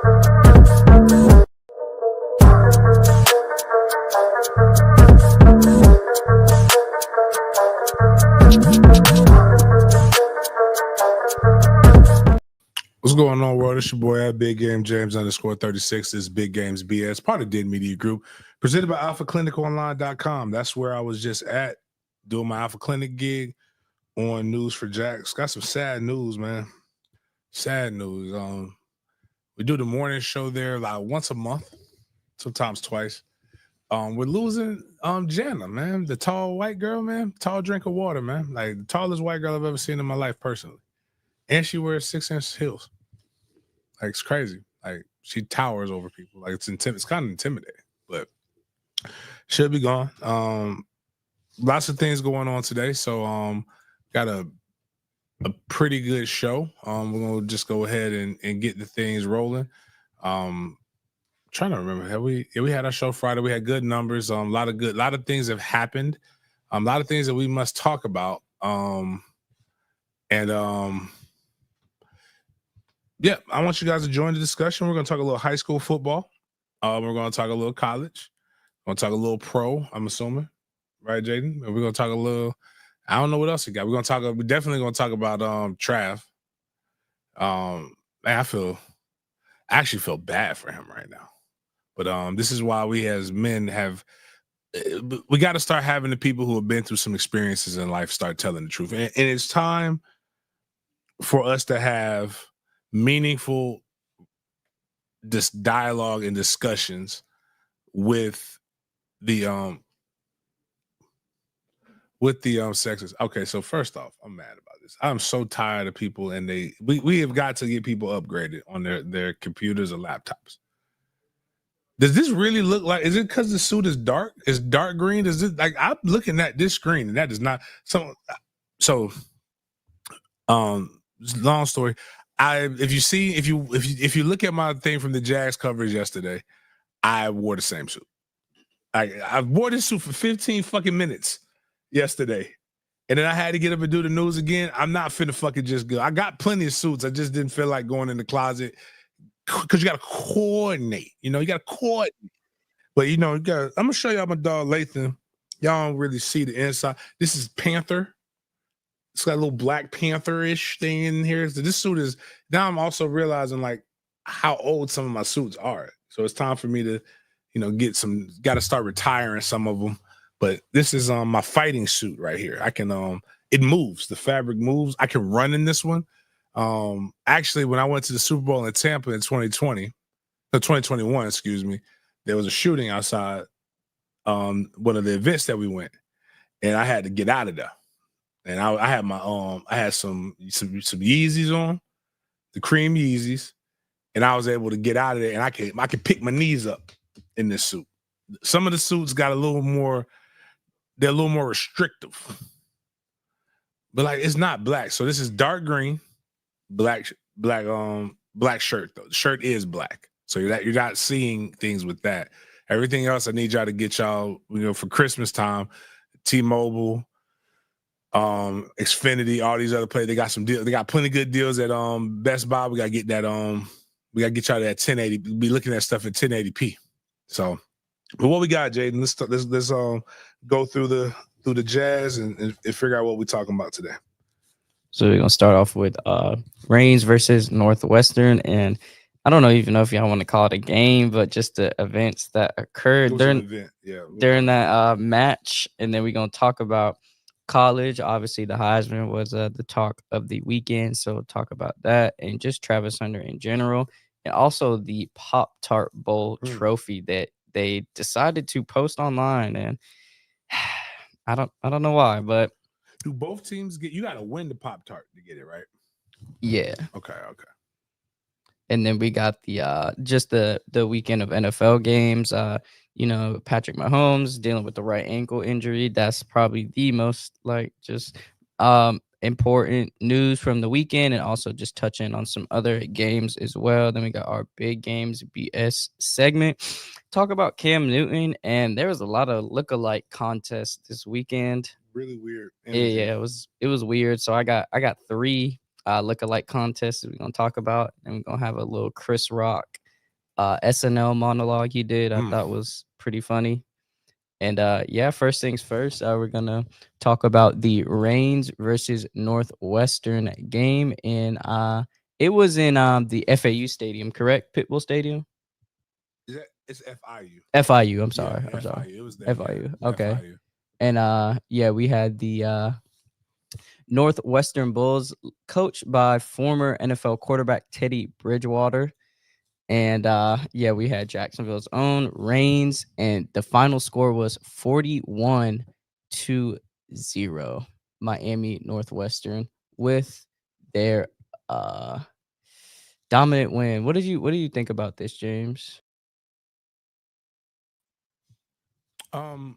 What's going on, world? It's your boy at Big Game James _36. This is Big Games BS, part of Did Media Group, presented by AlphaClinicOnline.com. That's where I was just at doing my Alpha Clinic gig on News for Jacks. Got some sad news, man. Sad news. We do the morning show there like once a month, sometimes twice. We're losing Jana, man, the tall white girl, man, tall drink of water, man, like the tallest white girl I've ever seen in my life personally, and she wears 6-inch heels. Like, it's crazy. Like, she towers over people. Like, it's kind of intimidating, but should be gone. Lots of things going on today, so got a pretty good show. We're gonna just go ahead and get the things rolling. Trying to remember, we had our show Friday. We had good numbers. A lot of things have happened. A lot of things that we must talk about. Yeah, I want you guys to join the discussion. We're going to talk a little high school football. We're going to talk a little college. We're going to talk a little pro, I'm assuming. Right, Jaden? And we're going to talk a little, I don't know what else we got. We're definitely going to talk about Trav. Man, I actually feel bad for him right now. But this is why we as men we got to start having the people who have been through some experiences in life start telling the truth. And it's time for us to have meaningful dialogue and discussions with the sexes. Okay, so first off, I'm mad about this. I'm so tired of people, and we have got to get people upgraded on their computers or laptops. Does this really look like? Is it because the suit is dark? It's dark green. Is it like I'm looking at this screen and that is not so? Long story. If you look at my thing from the Jags coverage yesterday, I wore the same suit. I wore this suit for 15 fucking minutes yesterday, and then I had to get up and do the news again. I'm not finna fucking just go. I got plenty of suits. I just didn't feel like going in the closet because you got to coordinate. You got to coordinate. But I'm gonna show y'all my dog Latham. Y'all don't really see the inside. This is Panther. It's got a little Black Panther-ish thing in here. So this suit is, now I'm also realizing like how old some of my suits are. So it's time for me to, got to start retiring some of them. But this is my fighting suit right here. I can, it moves. The fabric moves. I can run in this one. Actually, when I went to the Super Bowl in Tampa in 2021, excuse me, there was a shooting outside one of the events that we went, and I had to get out of there. And I had my I had some Yeezys on, the cream Yeezys, and I was able to get out of there. And I could pick my knees up in this suit. Some of the suits got they're a little more restrictive, but like it's not black. So this is dark green, black shirt though. The shirt is black, so you're not seeing things with that. Everything else, I need y'all to get y'all for Christmas time. T-Mobile, Xfinity, all these other places, they got some deals. They got plenty of good deals at Best Buy. We gotta get that we gotta get y'all that 1080. Be looking at stuff at 1080p. So, but what we got, Jaden? Let's go through the Jazz and figure out what we're talking about today. So we're gonna start off with Reigns versus Northwestern, and I don't even know if y'all want to call it a game, but just the events that occurred during that match, and then we're gonna talk about college. Obviously, the Heisman was the talk of the weekend, so talk about that and just Travis Hunter in general, and also the Pop-Tart Bowl trophy that they decided to post online, and I don't know why, but do both teams get? You got to win the Pop-Tart to get it, right? Yeah. Okay. And then we got the just the weekend of NFL games. Patrick Mahomes dealing with the right ankle injury. That's probably the most important news from the weekend, and also just touching on some other games as well. Then we got our big games BS segment. Talk about Cam Newton, and there was a lot of lookalike contests this weekend. Really weird. Yeah, it was weird. So I got 3 lookalike contests that we're gonna talk about, and we're gonna have a little Chris Rock SNL monologue he did. I thought was pretty funny. And first things first, we're gonna talk about the Reigns versus Northwestern game, and it was in the FAU Stadium, correct? Pitbull Stadium. It's FIU. FIU. I'm sorry. Yeah, I'm sorry. FIU. It was there. FIU. Yeah, Okay. FIU. And we had the Northwestern Bulls, coached by former NFL quarterback Teddy Bridgewater. And we had Jacksonville's own Reigns, and the final score was 41-0. Miami Northwestern with their dominant win. What do you think about this, James? Man.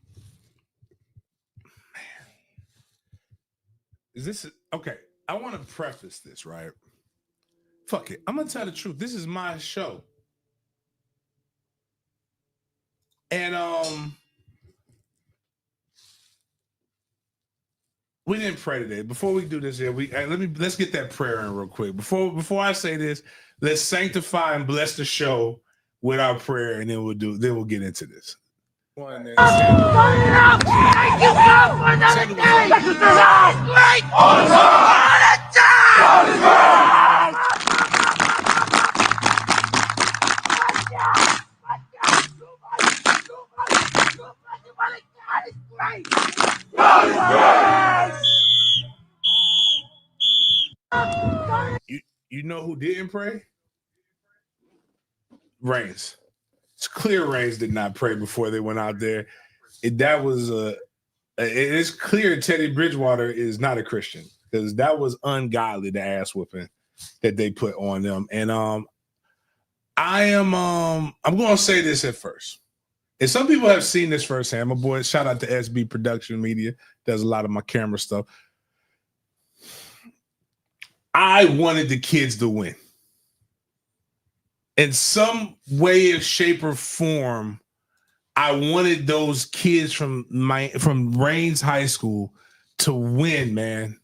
Is this okay? I want to preface this, right? Fuck it. I'm gonna tell the truth. This is my show. And we didn't pray today. Before we do this here, let's get that prayer in real quick. Before I say this, let's sanctify and bless the show with our prayer, and then we'll get into this. One, then thank you, God, for another day. This is great. You know who didn't pray? Reigns. It's clear Reigns did not pray before they went out there. It's clear Teddy Bridgewater is not a Christian, because that was ungodly, the ass whooping that they put on them. And I'm going to say this at first. And some people have seen this firsthand. My boy, shout out to SB Production Media, does a lot of my camera stuff. I wanted the kids to win. In some way, shape, or form, I wanted those kids from Reigns High School to win, man.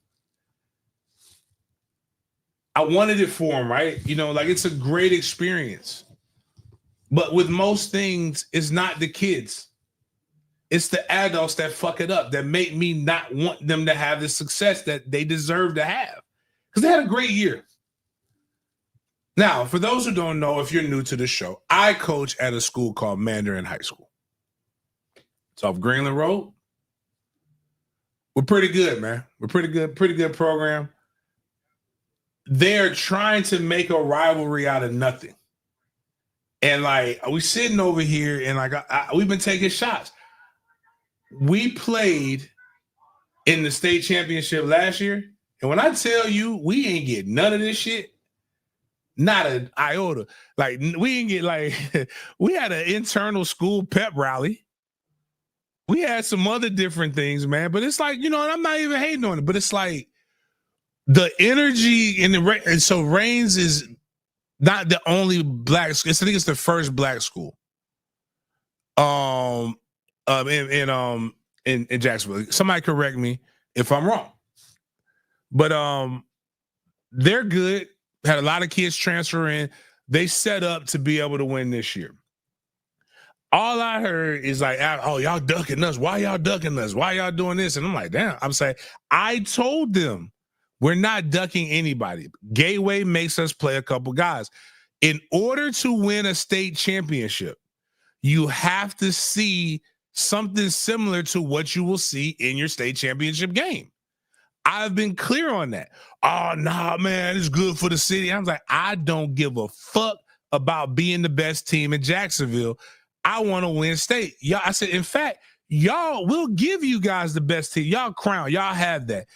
I wanted it for them, right? It's a great experience. But with most things, it's not the kids. It's the adults that fuck it up, that make me not want them to have the success that they deserve to have. Because they had a great year. Now, for those who don't know, if you're new to the show, I coach at a school called Mandarin High School. It's off Greenland Road. We're pretty good, man. We're pretty good program. They're trying to make a rivalry out of nothing. And we sitting over here and we've been taking shots. We played in the state championship last year. And when I tell you, we ain't get none of this shit. Not an iota. We ain't get we had an internal school pep rally. We had some other different things, man. But it's and I'm not even hating on it, but it's the energy and so Reigns is not the only black school. I think it's the first black school. In Jacksonville. Somebody correct me if I'm wrong. But they're good. Had a lot of kids transfer in. They set up to be able to win this year. All I heard is oh, y'all ducking us. Why y'all ducking us? Why y'all doing this? And I'm like, damn. I'm saying, I told them we're not ducking anybody. Gateway makes us play a couple guys. In order to win a state championship, you have to see something similar to what you will see in your state championship game. I've been clear on that. Oh, nah, man, it's good for the city. I was like, I don't give a fuck about being the best team in Jacksonville. I want to win state. Y'all, I said, in fact, y'all, we'll give you guys the best team. Y'all crown. Y'all have that.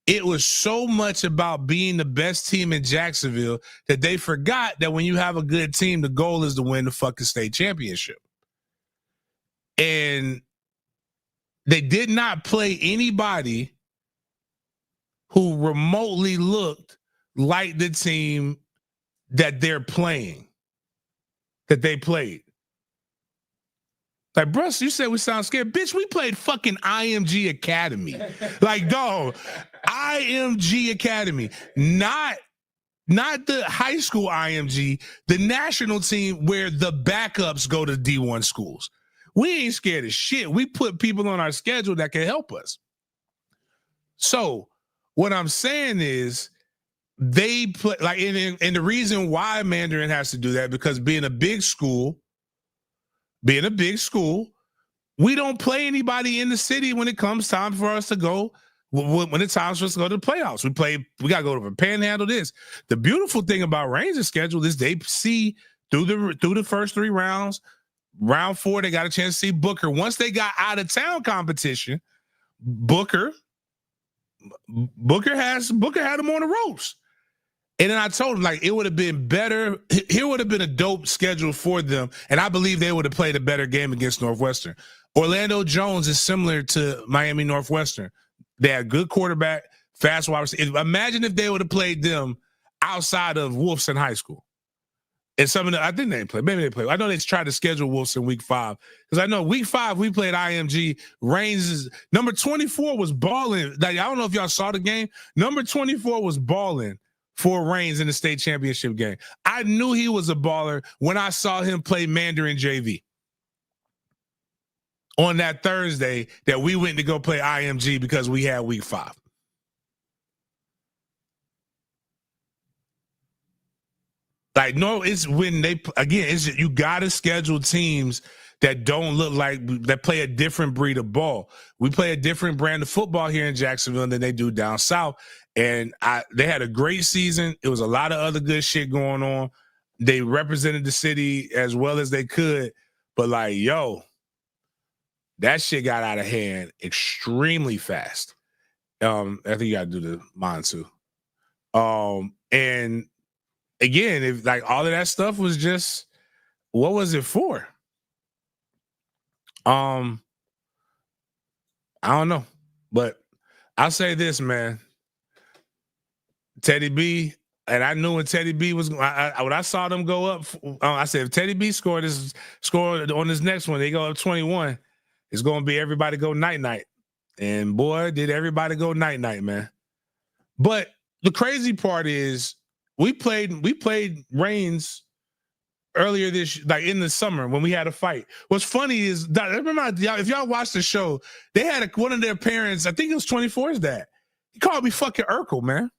It was so much about being the best team in Jacksonville that they forgot that when you have a good team, the goal is to win the fucking state championship. And they did not play anybody who remotely looked like the team that they're playing, that they played. Like, bro, you said we sound scared. Bitch, we played fucking IMG Academy. Dog, IMG Academy. Not not the high school IMG, the national team where the backups go to D1 schools. We ain't scared of shit. We put people on our schedule that can help us. So what I'm saying is they put like, and the reason why Mandarin has to do that, because being a big school, we don't play anybody in the city when it comes time for us to go. When it's time for us to go to the playoffs, we got to go to the Panhandle. This, the beautiful thing about Rangers' schedule is they see through the first 3 rounds. Round 4, they got a chance to see Booker. Once they got out of town competition, Booker had them on the ropes. And then I told him, like, it would have been better. Here would have been a dope schedule for them. And I believe they would have played a better game against Northwestern. Orlando Jones is similar to Miami Northwestern. They had a good quarterback, fast wide receiver. Imagine if they would have played them outside of Wolfson High School. And some of them, I think they played. Maybe they played. I know they tried to schedule Wolfson week 5. Because I know week 5, we played IMG. Reigns' number 24 was balling. Like, I don't know if y'all saw the game. Number 24 was balling for Reigns in the state championship game. I knew he was a baller when I saw him play Mandarin JV on that Thursday that we went to go play IMG because we had week 5. Like, no, it's when they, again, it's you got to schedule teams that don't look like, that play a different breed of ball. We play a different brand of football here in Jacksonville than they do down south. And they had a great season. It was a lot of other good shit going on. They represented the city as well as they could. But like, yo, that shit got out of hand extremely fast. I think you got to do the mine too. And again, if like all of that stuff was just, what was it for? I don't know, but I'll say this, man. Teddy B, and I knew when Teddy B was, when I saw them go up, I said, if Teddy B scored on this next one, they go up 21, it's going to be everybody go night-night. And boy, did everybody go night-night, man. But the crazy part is we played Reigns earlier like in the summer when we had a fight. What's funny is that, remember, if y'all watched the show, they had one of their parents, I think it was 24's dad. He called me fucking Urkel, man.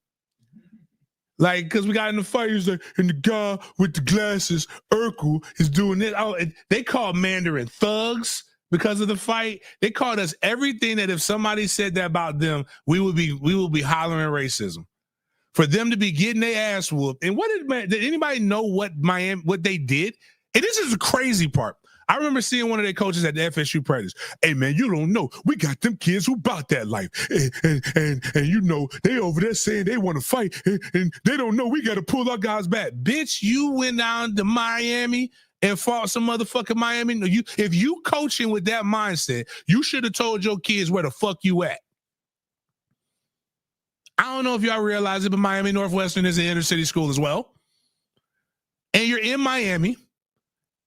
Like, because we got in the fight, he was like, and the guy with the glasses, Urkel, is doing it. Oh, they called Mandarin thugs because of the fight. They called us everything that if somebody said that about them, we will be hollering racism. For them to be getting their ass whooped. And did anybody know what they did? And this is the crazy part. I remember seeing one of their coaches at the FSU practice. Hey, man, you don't know. We got them kids who about that life. And you know, they over there saying they want to fight. And they don't know we got to pull our guys back. Bitch, you went down to Miami and fought some motherfucking Miami. If you coaching with that mindset, you should have told your kids where the fuck you at. I don't know if y'all realize it, but Miami Northwestern is an inner city school as well. And you're in Miami.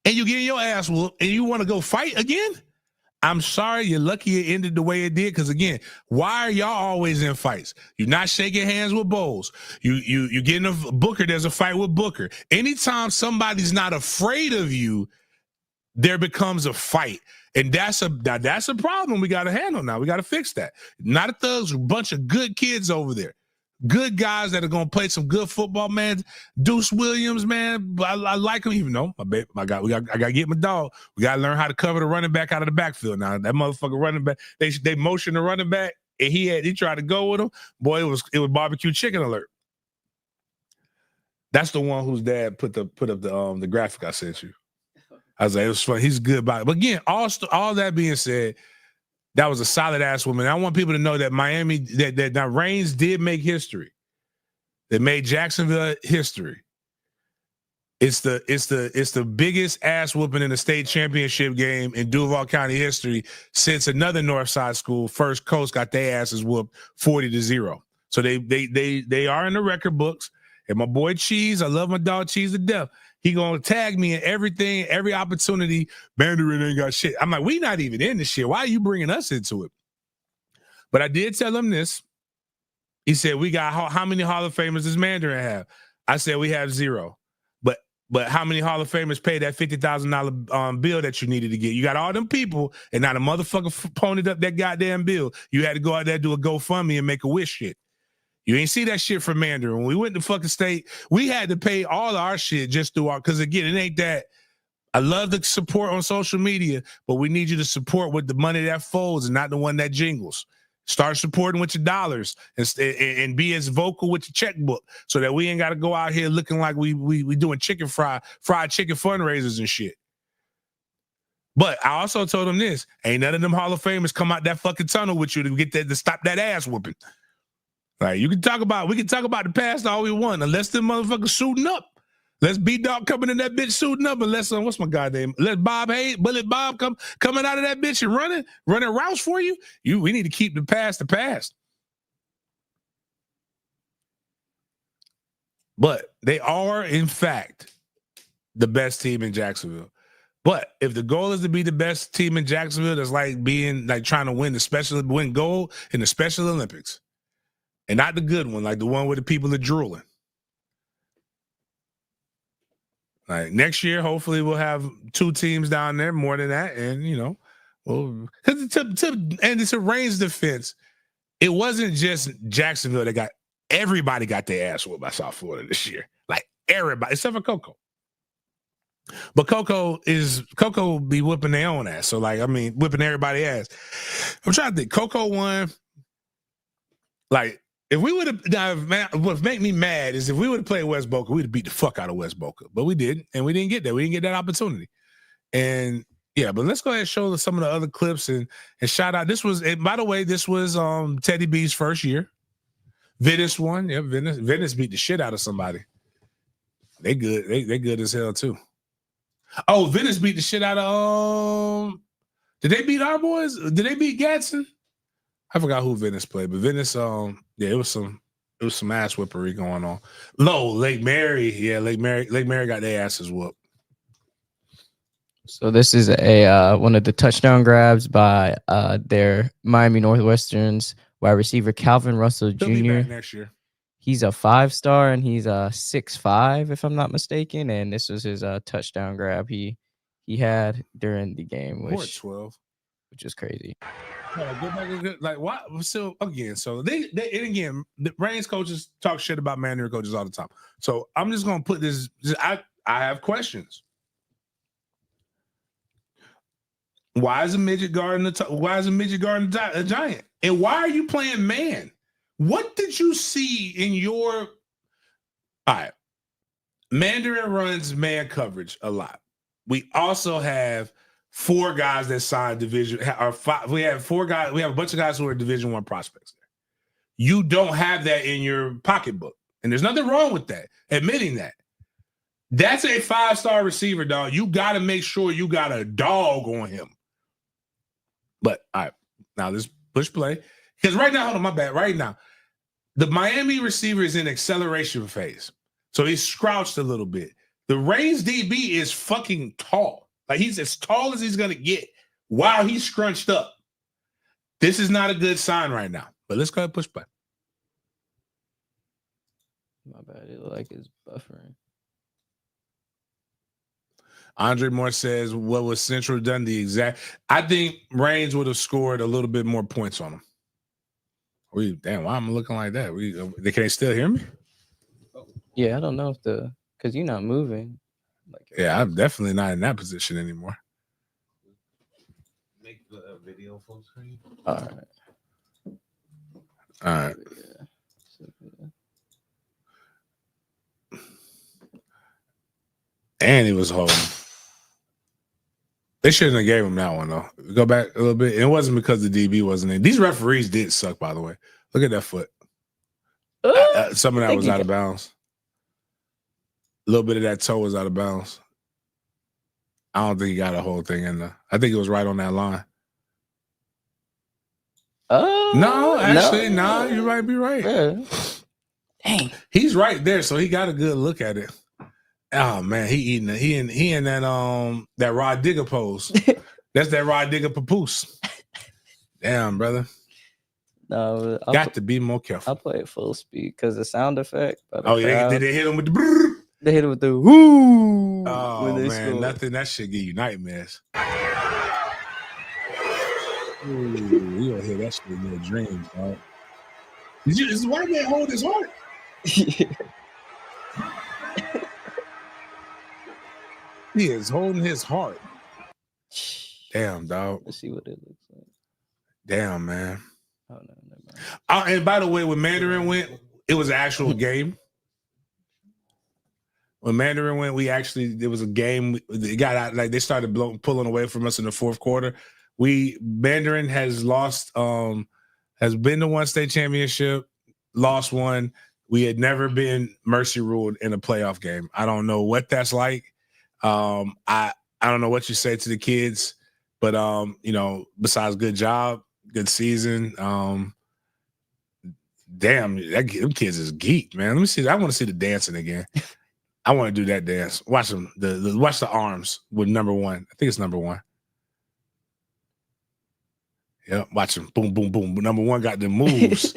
And you getting your ass whooped, and you want to go fight again? I'm sorry, you're lucky it ended the way it did. Because again, why are y'all always in fights? You're not shaking hands with Bowles. You getting a Booker. There's a fight with Booker. Anytime somebody's not afraid of you, there becomes a fight, and that's a problem we got to handle now. We got to fix that. Not a thugs, a bunch of good kids over there. Good guys that are going to play some good football, man. Deuce Williams, man. I like him, even though I got to get my dog. We got to learn how to cover the running back out of the backfield. Now that motherfucker running back, they motioned the running back, and he tried to go with him. Boy, it was barbecue chicken alert. That's the one whose dad put up the graphic I sent you. I was like, it was fun. He's good about it. But again, all that being said, that was a solid ass woman. I want people to know that Miami, that Reigns did make history. They made Jacksonville history. It's the biggest ass whooping in the state championship game in Duval County history since another Northside school, First Coast, got their asses whooped 40-0. So they are in the record books. And my boy Cheese, I love my dog Cheese to death. He gonna tag me in everything, every opportunity. Mandarin ain't got shit. I'm like, we not even in this shit. Why are you bringing us into it? But I did tell him this. He said, we got how many Hall of Famers does Mandarin have? I said we have 0. But how many Hall of Famers paid that $50,000 bill that you needed to get? You got all them people, and not a motherfucker ponied up that goddamn bill. You had to go out there, do a GoFundMe, and make a wish shit. You ain't see that shit from Mandarin. When we went to fucking state, we had to pay all our shit just through our, because again, it ain't that. I love the support on social media, but we need you to support with the money that folds and not the one that jingles. Start supporting with your dollars and be as vocal with your checkbook so that we ain't got to go out here looking like we doing fried chicken fundraisers and shit. But I also told them this: ain't none of them Hall of Famers come out that fucking tunnel with you to get that, to stop that ass whooping. Like, we can talk about the past all we want, unless them motherfuckers suiting up. Let's B-Dog coming in that bitch suiting up, unless what's my goddamn? Let Bullet Bob coming out of that bitch and running routes for you. We need to keep the past the past. But they are, in fact, the best team in Jacksonville. But if the goal is to be the best team in Jacksonville, that's like trying to win gold in the Special Olympics. And not the good one, like the one where the people are drooling. Like next year, hopefully we'll have 2 teams down there, more than that. And, because to Rain's defense, it wasn't just Jacksonville that everybody got their ass whooped by South Florida this year. Like everybody, except for Coco. But Coco be whipping their own ass. So whipping everybody's ass. I'm trying to think. Coco won. Like, if we would have, what make me mad is if we would have played West Boca, we'd have beat the fuck out of West Boca. But we didn't, and we didn't get that. We didn't get that opportunity. And yeah, but let's go ahead and show some of the other clips and shout out. By the way, this was Teddy B's first year. Venice won. Yeah, Venice beat the shit out of somebody. They good. They good as hell too. Oh, Venice beat the shit out of did they beat our boys? Did they beat Gadsden? I forgot who Venice played, but Venice, it was some ass whippery going on. Lake Mary, yeah, Lake Mary got their asses whooped. So this is one of the touchdown grabs by their Miami Northwestern's wide receiver Calvin Russell Jr. He'll be back next year. He's a 5-star and he's 6'5", if I'm not mistaken. And this was his touchdown grab he had during the game, which is crazy. Like what? So again, the Reigns coaches talk shit about Mandarin coaches all the time. So I'm just gonna put this. I have questions. Why is a midget guarding a giant? And why are you playing man? What did you see in your? All right, Mandarin runs man coverage a lot. We also have 4 guys that signed division, or 5. We have 4 guys. We have a bunch of guys who are Division I prospects there. You don't have that in your pocketbook, and there's nothing wrong with that. Admitting that. That's a 5-star receiver, dog. You got to make sure you got a dog on him. But all right, now let's push play, because right now, hold on, my bad. Right now, the Miami receiver is in acceleration phase, so he's scrouched a little bit. The Reigns DB is fucking tall. Like, he's as tall as he's going to get while he's scrunched up. This is not a good sign right now. But let's go ahead and push play. My bad. It looked like it's buffering. Andre Moore says, what was Central done the exact? I think Reigns would have scored a little bit more points on him. Damn, why am I looking like that? They can't still hear me? Yeah, I don't know if because you're not moving. Yeah, I'm definitely not in that position anymore. Make the video full screen. All right. And he was holding. They shouldn't have gave him that one, though. Go back a little bit. It wasn't because the DB wasn't in. These referees did suck, by the way. Look at that foot. Some of that was out of bounds. A little bit of that toe was out of bounds. I don't think he got a whole thing in there. I think it was right on that line. No, actually, no. You might be right. Yeah. Dang. He's right there, so he got a good look at it. Oh man, he in that Rod Digger pose. That's that Rod Digger papoose. Damn, brother. No, Got to be more careful. I'll play it full speed because the sound effect. Oh, yeah, did they hit him with the brrr? They hit it with the whoo. Oh, man, nothing. That shit give you nightmares. Ooh, you don't hear that shit in your dreams, dog. Is the white man hold his heart? He is holding his heart. Damn, dog. Let's see what it looks like. Damn, man. Oh, no, never mind. And by the way, when Mandarin went, it was an actual game. When Mandarin went, there was a game. It got out, like they started pulling away from us in the fourth quarter. Mandarin has lost, has been to one state championship, lost one. We had never been mercy ruled in a playoff game. I don't know what that's like. I don't know what you say to the kids, but besides good job, good season. Damn, them kids is geeked, man. Let me see. I want to see the dancing again. I want to do that dance. Watch them. Watch the arms with number one. I think it's number one. Yeah, watch him. Boom, boom, boom. Number one got the moves.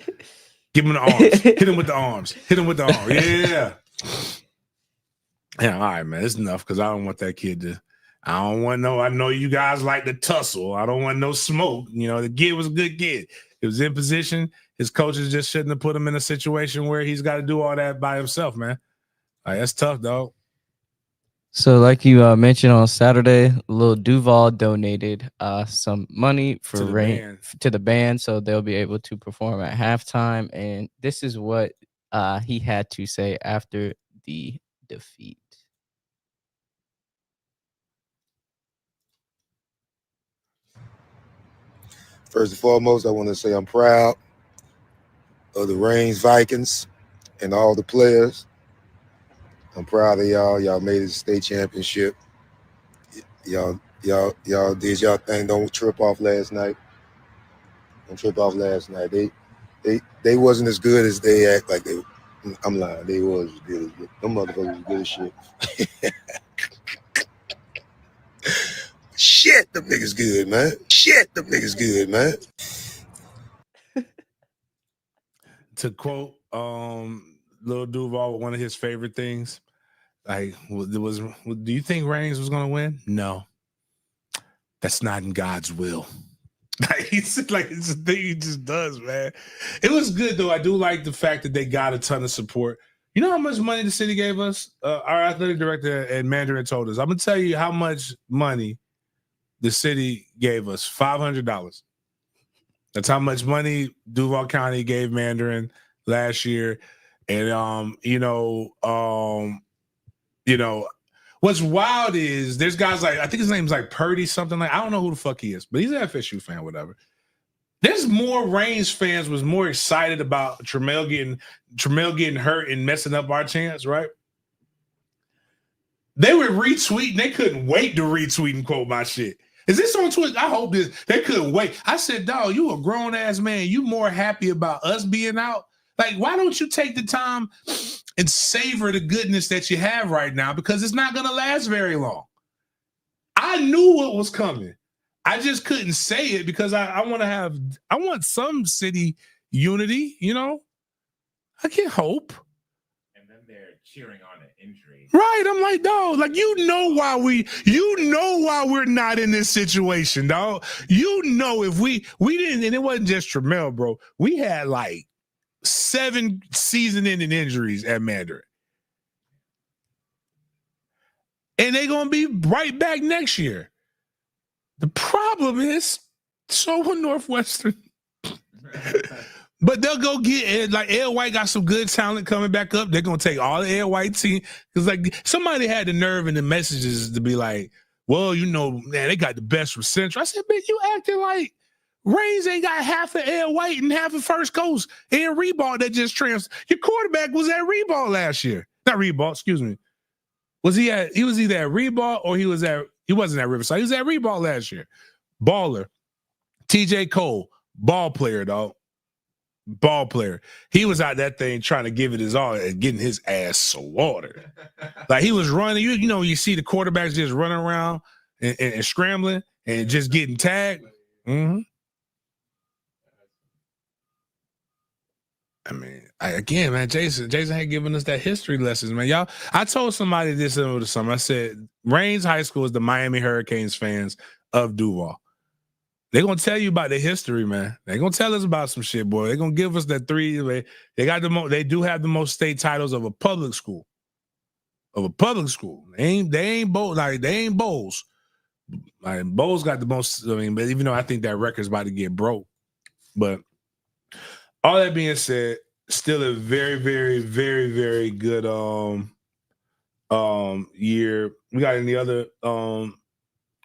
Give him the arms. Hit him with the arms. Hit him with the arms. Yeah. Yeah, all right, man. It's enough because I don't want that kid to. I don't want no. I know you guys like to tussle. I don't want no smoke. The kid was a good kid. He was in position. His coaches just shouldn't have put him in a situation where he's got to do all that by himself, man. All right, that's tough, dog. So, like you mentioned on Saturday, Lil Duval donated some money for to the band, so they'll be able to perform at halftime. And this is what he had to say after the defeat. First and foremost, I want to say I'm proud of the Reigns Vikings and all the players. I'm proud of y'all. Y'all made it to state championship. Y'all did y'all thing. Don't trip off last night. Don't trip off last night. They wasn't as good as they act like they. I'm lying. They was as good as them motherfuckers was good as shit. Shit, them niggas good, man. Shit, them niggas good, man. To quote Lil Duval, one of his favorite things, like, do you think Reigns was going to win? No. That's not in God's will. It's a thing he just does, man. It was good, though. I do like the fact that they got a ton of support. You know how much money the city gave us? Our athletic director at Mandarin told us. I'm going to tell you how much money the city gave us. $500. That's how much money Duval County gave Mandarin last year. And what's wild is there's guys like, I think his name's like Purdy, something like, I don't know who the fuck he is, but he's an FSU fan, whatever. There's more Reigns fans was more excited about Tremel getting hurt and messing up our chance, right? They were retweeting. They couldn't wait to retweet and quote my shit. Is this on Twitter? I hope this. They couldn't wait. I said, dog, you a grown-ass man. You more happy about us being out? Like, why don't you take the time and savor the goodness that you have right now? Because it's not going to last very long. I knew what was coming. I just couldn't say it because I want some city unity, I can't hope. And then they're cheering on an injury. Right. I'm like, dog, like, why we're not in this situation, dog. If we didn't, and it wasn't just Tremel, bro. We had like 7 season-ending injuries at Mandarin. And they're going to be right back next year. The problem is, so will Northwestern. But they'll go get, like, Ed White got some good talent coming back up. They're going to take all the Ed White team. Because, like, somebody had the nerve in the messages to be like, well, man, they got the best from Central. I said, man, you acting like Reigns ain't got half of Ed White and half of First Coast and Reball that just transferred. Your quarterback was at Reball last year. Not Reball, excuse me. He was either at Reball or he wasn't at Riverside. He was at Reball last year. Baller. TJ Cole, ball player, dog. Ball player. He was out that thing trying to give it his all and getting his ass slaughtered. Like, he was running. You see the quarterbacks just running around and scrambling and just getting tagged. Mm-hmm. I mean, man, Jason had given us that history lessons, man. Y'all, I told somebody this over the summer. I said, Rains High School is the Miami Hurricanes fans of Duval. They're gonna tell you about the history, man. They're gonna tell us about some shit, boy. They're gonna give us that 3. They got the most. They do have the most state titles of a public school. They ain't Bowls. Like they ain't Bowls. Like Bowls got the most. I mean, but even though I think that record's about to get broke, but all that being said, still a very, very, very, very good year. We got any other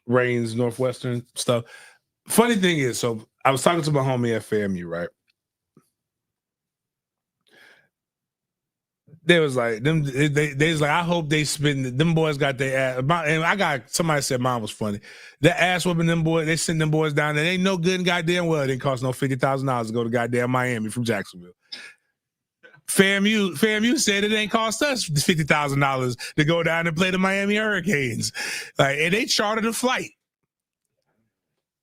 Reigns Northwestern stuff. Funny thing is, so I was talking to my homie at FAMU, right? They was like, they was like, I hope they spend, them boys got their ass. And somebody said mine was funny. The ass whooping them boys, they send them boys down there. They ain't no good and goddamn well. It didn't cost no $50,000 to go to goddamn Miami from Jacksonville. FAMU said it ain't cost us $50,000 to go down and play the Miami Hurricanes. Like, and they chartered a flight.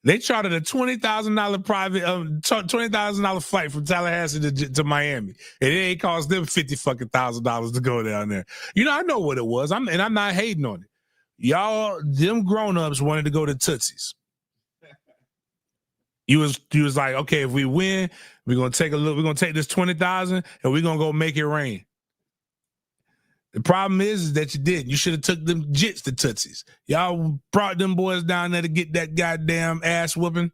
They chartered a $20,000 private, $20,000 flight from Tallahassee to Miami, and it ain't cost them $50,000 to go down there. You know, I know what it was. I'm not hating on it. Y'all, them grown-ups wanted to go to Tootsie's. You was like, okay, if we win, we're gonna take this $20,000 and we're gonna go make it rain. The problem is that you didn't. You should have took them jits to Tootsie's. Y'all brought them boys down there to get that goddamn ass whooping,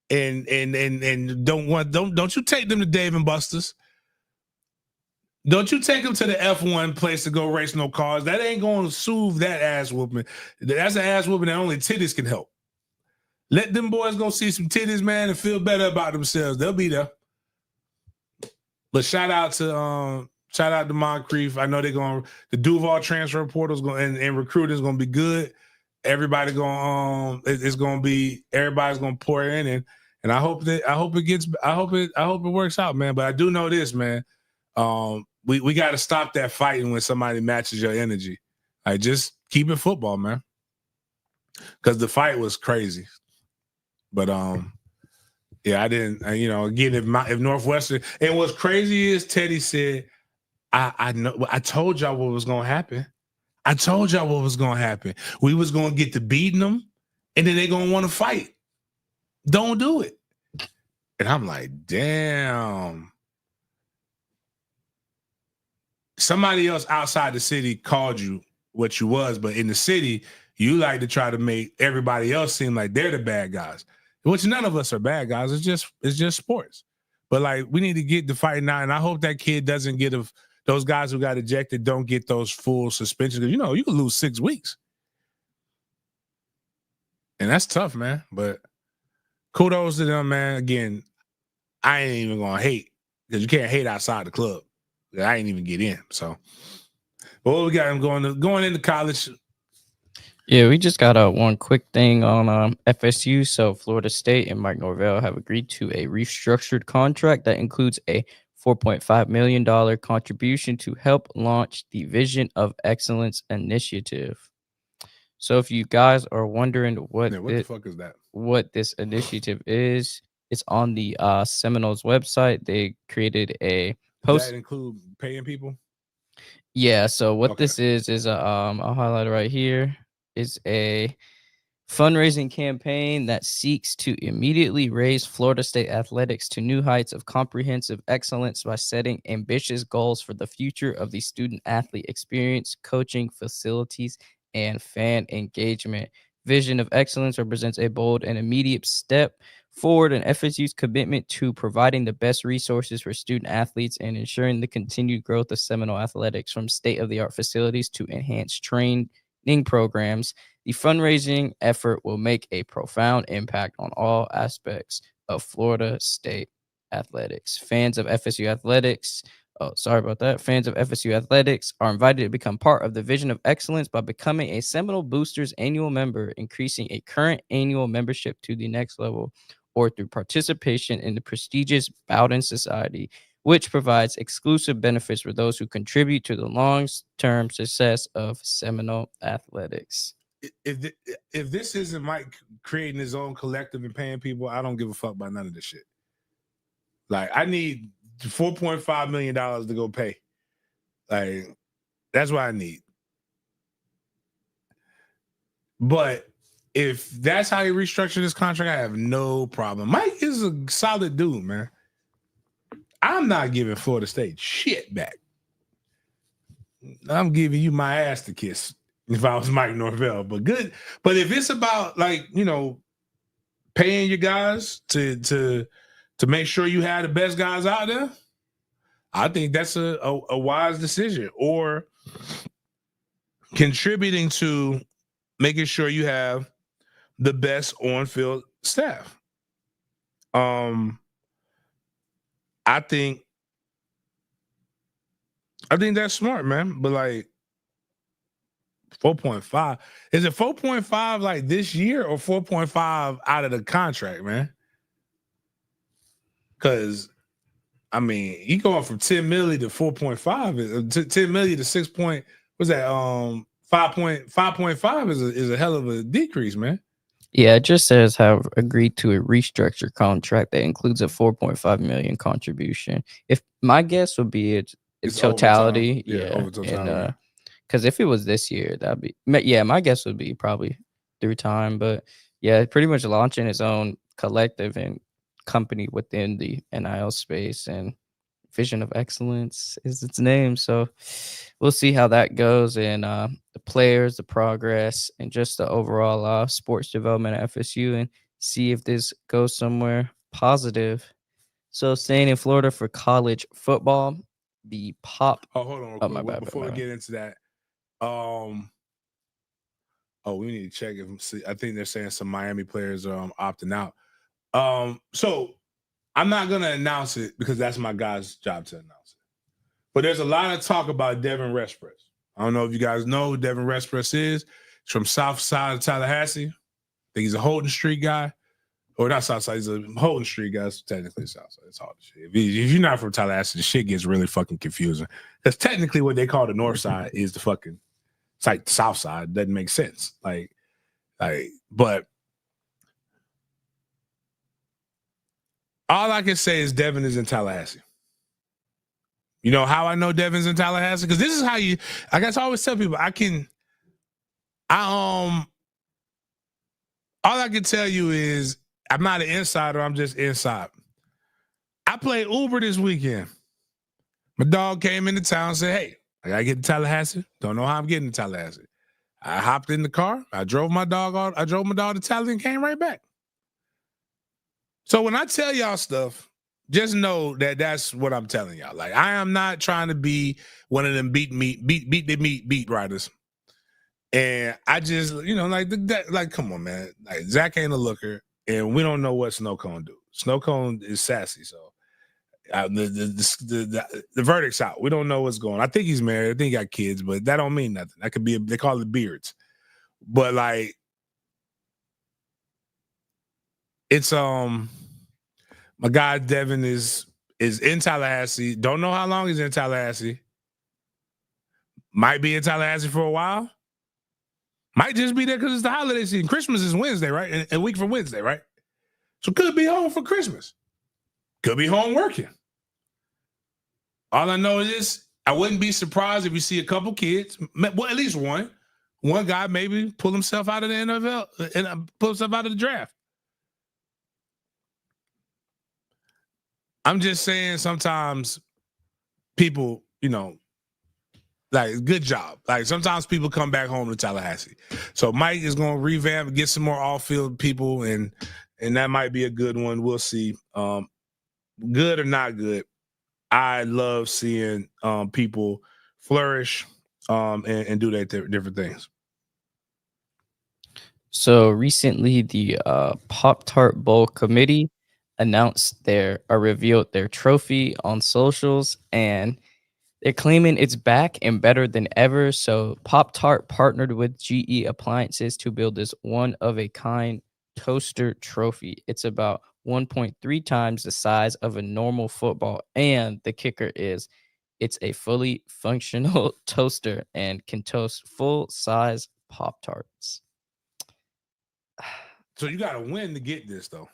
and don't you take them to Dave and Buster's. Don't you take them to the F1 place to go race no cars. That ain't going to soothe that ass whooping. That's an ass whooping that only titties can help. Let them boys go see some titties, man, and feel better about themselves. They'll be there. But shout out to Moncrief. I know the Duval transfer portal is going and recruiting is going to be good. Everybody's going to pour in, and I hope it works out, man. But I do know this, man. We got to stop that fighting when somebody matches your energy. Like, just keep it football, man. Because the fight was crazy. But yeah, I didn't. Again, if Northwestern, and what's crazy is Teddy said, I know. I told y'all what was gonna happen. We was gonna get to beating them, and then they gonna want to fight. Don't do it. And I'm like, damn. Somebody else outside the city called you what you was, but in the city, you like to try to make everybody else seem like they're the bad guys. Which none of us are bad guys. It's just sports. But like, we need to get the fight now, and I hope that kid doesn't get those guys who got ejected don't get those full suspensions. You can lose 6 weeks. And that's tough, man. But kudos to them, man. Again, I ain't even gonna hate, because you can't hate outside the club. I ain't even get in. So, but what we got him going into college. Yeah, we just got one quick thing on FSU. So Florida State and Mike Norvell have agreed to a restructured contract that includes a $4.5 million contribution to help launch the Vision of Excellence initiative. So if you guys are wondering what the fuck is that? What this initiative is, it's on the Seminoles website. They created a post. Does that include paying people? Yeah. So what this is I'll highlight it right here. Is a fundraising campaign that seeks to immediately raise Florida State athletics to new heights of comprehensive excellence by setting ambitious goals for the future of the student-athlete experience, coaching, facilities, and fan engagement. Vision of Excellence represents a bold and immediate step forward in FSU's commitment to providing the best resources for student-athletes and ensuring the continued growth of Seminole athletics, from state-of-the-art facilities to enhanced training programs. The fundraising effort will make a profound impact on all aspects of Florida State athletics. Fans of FSU athletics are invited to become part of the Vision of Excellence by becoming a Seminole Boosters annual member, increasing a current annual membership to the next level, or through participation in the prestigious Bowden Society, which provides exclusive benefits for those who contribute to the long-term success of Seminole athletics. If this isn't Mike creating his own collective and paying people, I don't give a fuck about none of this shit. Like, I need $4.5 million to go pay. Like, that's what I need. But if that's how you restructure this contract, I have no problem. Mike is a solid dude, man. I'm not giving Florida State shit back. I'm giving you my ass to kiss if I was Mike Norvell. But good. But if it's about, like, you know, paying your guys to make sure you have the best guys out there, I think that's a wise decision. Or contributing to making sure you have the best on-field staff. I think that's smart, man. But like 4.5. Is it 4.5 like this year or 4.5 out of the contract, man? Because I mean, you going from 10 million to 4.5, 10 million to 6 point. What's that? 5.5 is a hell of a decrease, man. Yeah, it just says have agreed to a restructure contract that includes a 4.5 million contribution. If my guess would be it's totality, over totality. Because if it was this year, that'd be my guess would be probably through time. But yeah, pretty much launching its own collective and company within the NIL space, and Vision of Excellence is its name. So we'll see how that goes, and the players, the progress, and just the overall sports development at FSU, and see if this goes somewhere positive. So staying in Florida for college football, the Pop. Oh, hold on. My bad. Before we get into that, we need to check if I think they're saying some Miami players are opting out. So I'm not gonna announce it because that's my guy's job to announce it. But there's a lot of talk about Devin Rispress. I don't know if you guys know who Devin Rispress is. He's from South Side of Tallahassee. I think he's a Holden Street guy. Or not South Side, he's a Holden Street guy. So technically South Side. It's hard to shit. If you're not from Tallahassee, the shit gets really fucking confusing. Because technically what they call the North Side is the fucking, it's like the South Side. It doesn't make sense. But all I can say is Devin is in Tallahassee. You know how I know Devin's in Tallahassee? Because this is how I guess I always tell people, all I can tell you is I'm not an insider, I'm just inside. I played Uber this weekend. My dog came into town and said, hey, I gotta get to Tallahassee. Don't know how I'm getting to Tallahassee. I hopped in the car, I drove my dog to Tallahassee and came right back. So when I tell y'all stuff, just know that that's what I'm telling y'all. Like, I am not trying to be one of them beat the meat writers. And I just, come on, man. Like, Zach ain't a looker, and we don't know what Snow Cone do. Snow Cone is sassy, so the verdict's out. We don't know what's going on. I think he's married. I think he got kids, but that don't mean nothing. That could be they call it beards. But like, it's my guy Devin is in Tallahassee. Don't know how long he's in Tallahassee. Might be in Tallahassee for a while. Might just be there because it's the holiday season. Christmas is Wednesday, right? A week from Wednesday, right? So could be home for Christmas. Could be home working. All I know is I wouldn't be surprised if you see a couple kids, well, at least one guy maybe pull himself out of the NFL and pull himself out of the draft. I'm just saying sometimes people, like, good job. Like, sometimes people come back home to Tallahassee. So Mike is going to revamp and get some more off-field people, and that might be a good one. We'll see. Good or not good, I love seeing people flourish and do their different things. So recently, the Pop-Tart Bowl committee announced revealed their trophy on socials, and they're claiming it's back and better than ever. So Pop-Tart partnered with GE Appliances to build this one-of-a-kind toaster trophy. It's about 1.3 times the size of a normal football. And the kicker is it's a fully functional toaster and can toast full-size Pop-Tarts. So you got to win to get this, though.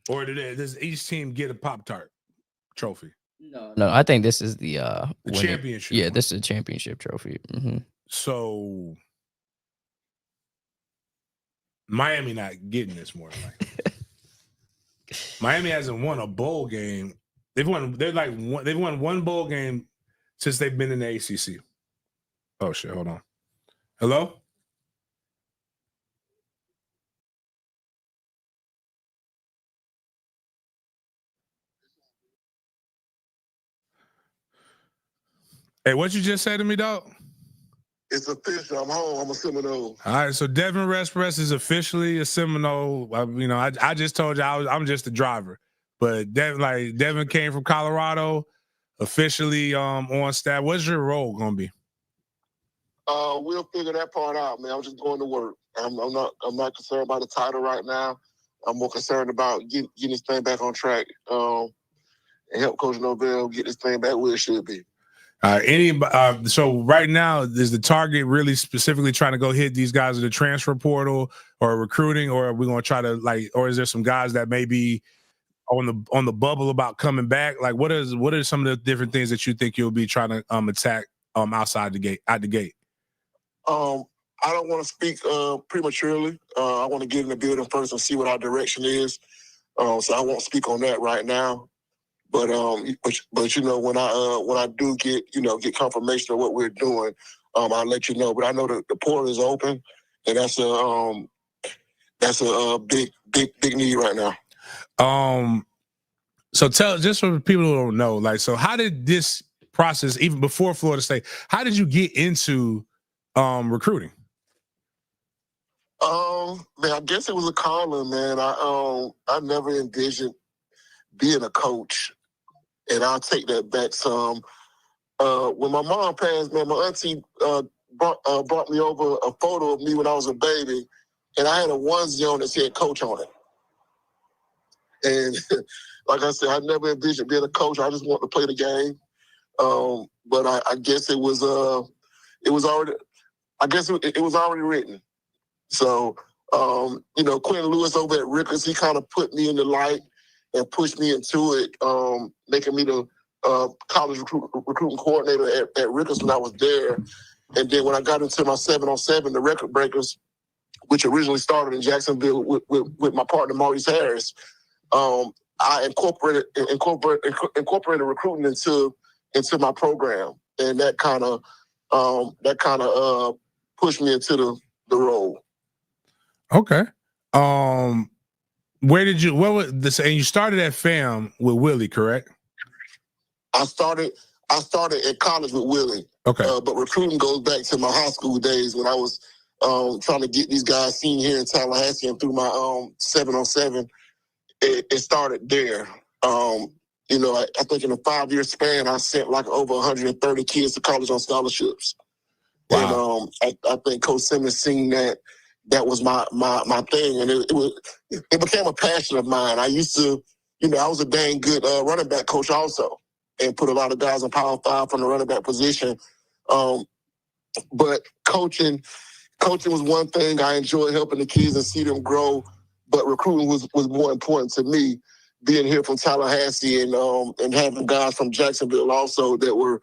Or does each team get a Pop-Tart? trophy? No, I think this is the championship. Yeah, this is a championship trophy. Mm-hmm. So Miami not getting this more than likely. Miami hasn't won a bowl game. They've won one bowl game since they've been in the ACC. Oh shit! Hold on. Hello. Hey, what you just say to me, dog? It's official. I'm home. I'm a Seminole. All right, so Devin Rispress is officially a Seminole. I just told you I'm just a driver, but Devin came from Colorado, officially on staff. What's your role gonna be? We'll figure that part out, man. I'm just going to work. I'm not concerned about the title right now. I'm more concerned about getting this thing back on track and help Coach Norvell get this thing back where it should be. So right now, is the target really specifically trying to go hit these guys in the transfer portal or recruiting, or are we going to try to or is there some guys that may be on the bubble about coming back? Like, what are some of the different things that you think you'll be trying to attack out the gate? I don't want to speak prematurely. I want to get in the building first and see what our direction is. So I won't speak on that right now. But when I do get confirmation of what we're doing, I'll let you know. But I know that the portal is open, and that's a big need right now. So just for people who don't know, so how did this process, even before Florida State, how did you get into recruiting? Man, I guess it was a calling, man. I never envisioned being a coach. And I'll take that back some. When my mom passed, man, my auntie brought me over a photo of me when I was a baby, and I had a onesie on that said "Coach" on it. And like I said, I never envisioned being a coach. I just wanted to play the game. But I guess it was already. I guess it was already written. So Quentin Lewis over at Rickers, he kind of put me in the light and pushed me into it, making me the college recruiting coordinator at Rickers when I was there. And then when I got into my 7-on-7, the Record Breakers, which originally started in Jacksonville with my partner Maurice Harris, I incorporated recruiting into my program, and that kind of pushed me into the role. Okay. What was this? And you started at FAM with Willie, correct? I started at college with Willie. Okay. But recruiting goes back to my high school days when I was trying to get these guys seen here in Tallahassee, and through my 7-on-7, it started there. I think in a 5-year span, I sent like over 130 kids to college on scholarships. Wow. And I think Coach Simmons seen that was my thing, and it became a passion of mine. I used to, I was a dang good running back coach also, and put a lot of guys on Power 5 from the running back position. But coaching was one thing. I enjoyed helping the kids and see them grow, but recruiting was more important to me. Being here from Tallahassee and having guys from Jacksonville also that were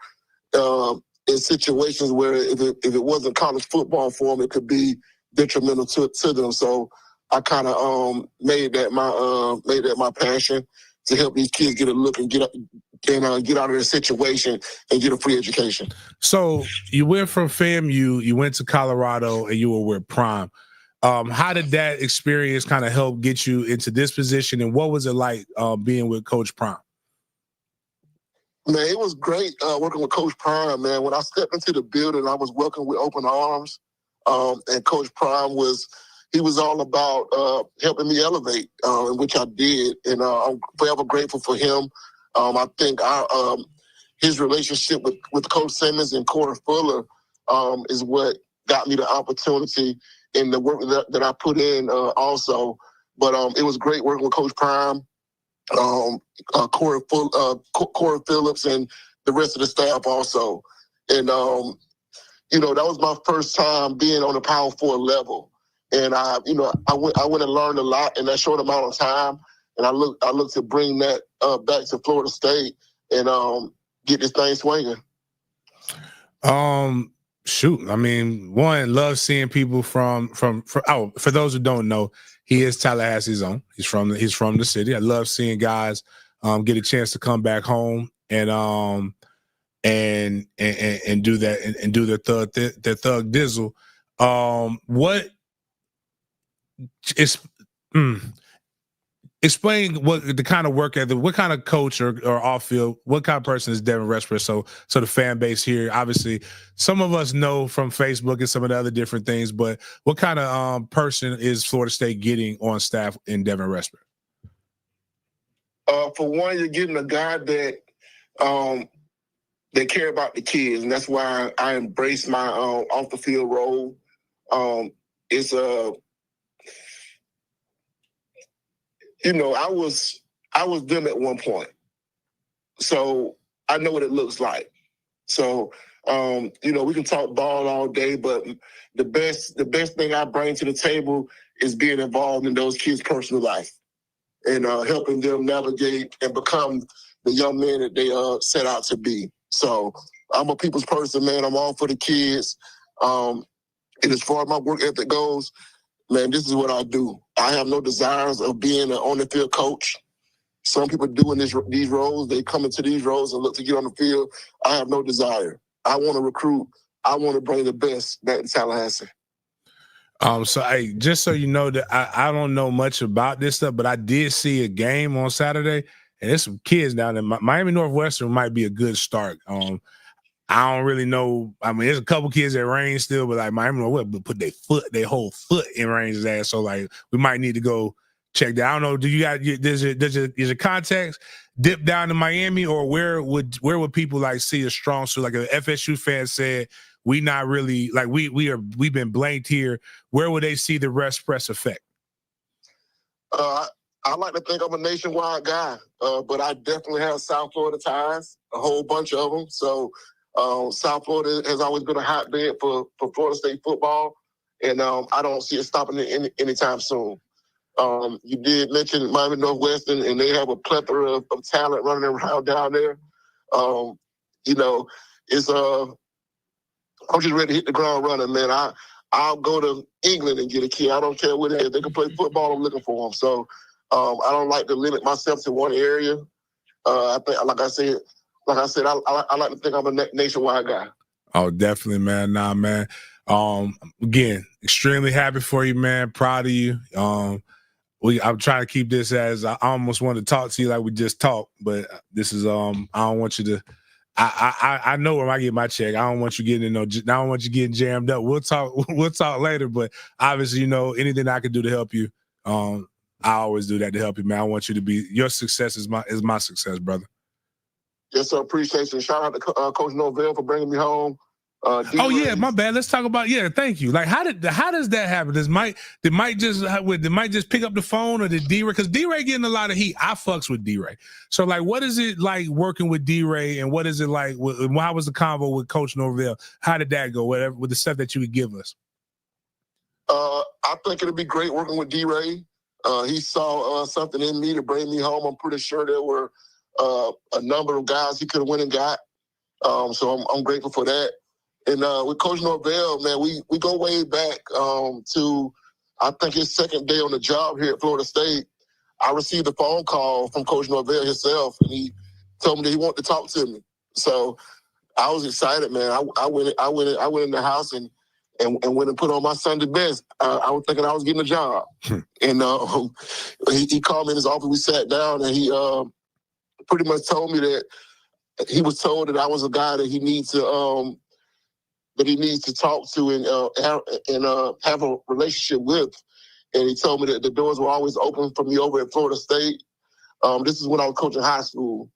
in situations where if it wasn't college football for them, it could be detrimental to them. So I kind of made that my passion to help these kids get a look and get out of their situation and get a free education. So you went from FAMU, you went to Colorado, and you were with Prime. How did that experience kind of help get you into this position, and what was it like being with Coach Prime? Man, it was great working with Coach Prime, man. When I stepped into the building, I was welcomed with open arms. And Coach Prime was all about helping me elevate, which I did. And I'm forever grateful for him. I think his relationship with Coach Simmons and Corey Fuller is what got me the opportunity in the work that I put in also. But it was great working with Coach Prime, Corey Phillips, and the rest of the staff also. And that was my first time being on the Power 4 level. And I went and learned a lot in that short amount of time. and I look to bring that back to Florida State and get this thing swinging. Shoot, I mean, one, love seeing people from for those who don't know, he is Tallahassee's own. He's from the city. I love seeing guys get a chance to come back home and do that and do their thug dizzle. What is explain what the kind of work ethic, what kind of coach or off field, what kind of person is Devin Rispress? So the fan base here, obviously, some of us know from Facebook and some of the other different things, but what kind of person is Florida State getting on staff in Devin Rispress? For one, you're getting a guy that care about the kids, and that's why I embrace my off the field role. It's I was them at one point, so I know what it looks like. So we can talk ball all day, but the best thing I bring to the table is being involved in those kids' personal life and helping them navigate and become the young men that they set out to be. So I'm a people's person, man. I'm all for the kids. And as far as my work ethic goes, man, this is what I do. I have no desires of being an on-the-field coach. Some people do in these roles. They come into these roles and look to get on the field. I have no desire. I want to recruit. I want to bring the best back to Tallahassee. So just so you know that I don't know much about this stuff, but I did see a game on Saturday, and there's some kids down there. Miami Northwestern might be a good start. I don't really know. I mean, there's a couple kids that range still, but like Miami Northwestern put their whole foot in Range's ass. So like we might need to go check that. I don't know. Do you got does your contacts dip down to Miami, or where would people like see a strong suit? Like an FSU fan said, we not really like we've been blanked here. Where would they see the Rispress effect? I like to think I'm a nationwide guy, but I definitely have South Florida ties, a whole bunch of them. So South Florida has always been a hotbed for Florida State football, and I don't see it stopping anytime soon. You did mention Miami Northwestern, and they have a plethora of talent running around down there. It's I'm just ready to hit the ground running, man. I'll go to England and get a kid. I don't care what it is. They can play football. I'm looking for them. So I don't like to limit myself to one area. I think, like I said, I like to think I'm a nationwide guy. Oh, definitely, man. Nah, man. Again, extremely happy for you, man. Proud of you. I'm trying to keep this as I almost want to talk to you like we just talked, but this is I don't want you to. I know where I get my check. I don't want you getting I don't want you getting jammed up. We'll talk later, but obviously, anything I can do to help you, I always do that to help you, man. I want you to be your success is my success, brother. Yes, sir. Appreciate you. Shout out to Coach Norvell for bringing me home. My bad. Let's talk about thank you. Like, how does that happen? Did Mike just pick up the phone, or did D-Ray? Because D-Ray getting a lot of heat. I fucks with D-Ray. So like, what is it like working with D-Ray, and what is it like? How was the convo with Coach Norvell? How did that go? Whatever with the stuff that you would give us. I think it'd be great working with D-Ray. He saw something in me to bring me home. I'm pretty sure there were a number of guys he could have went and got. So I'm grateful for that. And with Coach Norvell, man, we go way back to, I think, his second day on the job here at Florida State. I received a phone call from Coach Norvell himself, and he told me that he wanted to talk to me. So I was excited, man. I went in the house and went and put on my Sunday best. I was thinking I was getting a job. And he called me in his office. We sat down, and he pretty much told me that he was told that I was a guy that he needs to talk to and have a relationship with. And he told me that the doors were always open for me over at Florida State. This is when I was coaching high school.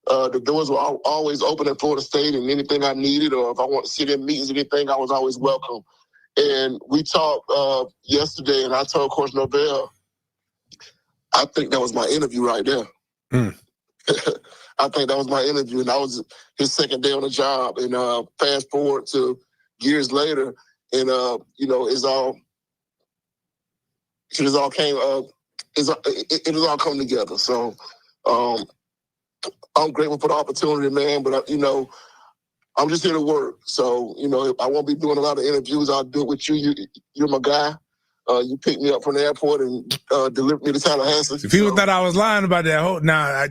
The doors were always open at Florida State, and anything I needed, or if I want to sit in meetings, anything, I was always welcome. And we talked yesterday, and I told Coach Norvell, I think that was my interview right there. I think that was my interview, and that was his second day on the job. And fast forward to years later, and it all came it has all come together. So I'm grateful for the opportunity, man. But I'm just here to work. So I won't be doing a lot of interviews. I'll do it with you. You're my guy. You picked me up from the airport and delivered me to Tallahassee. If people thought I was lying about that, now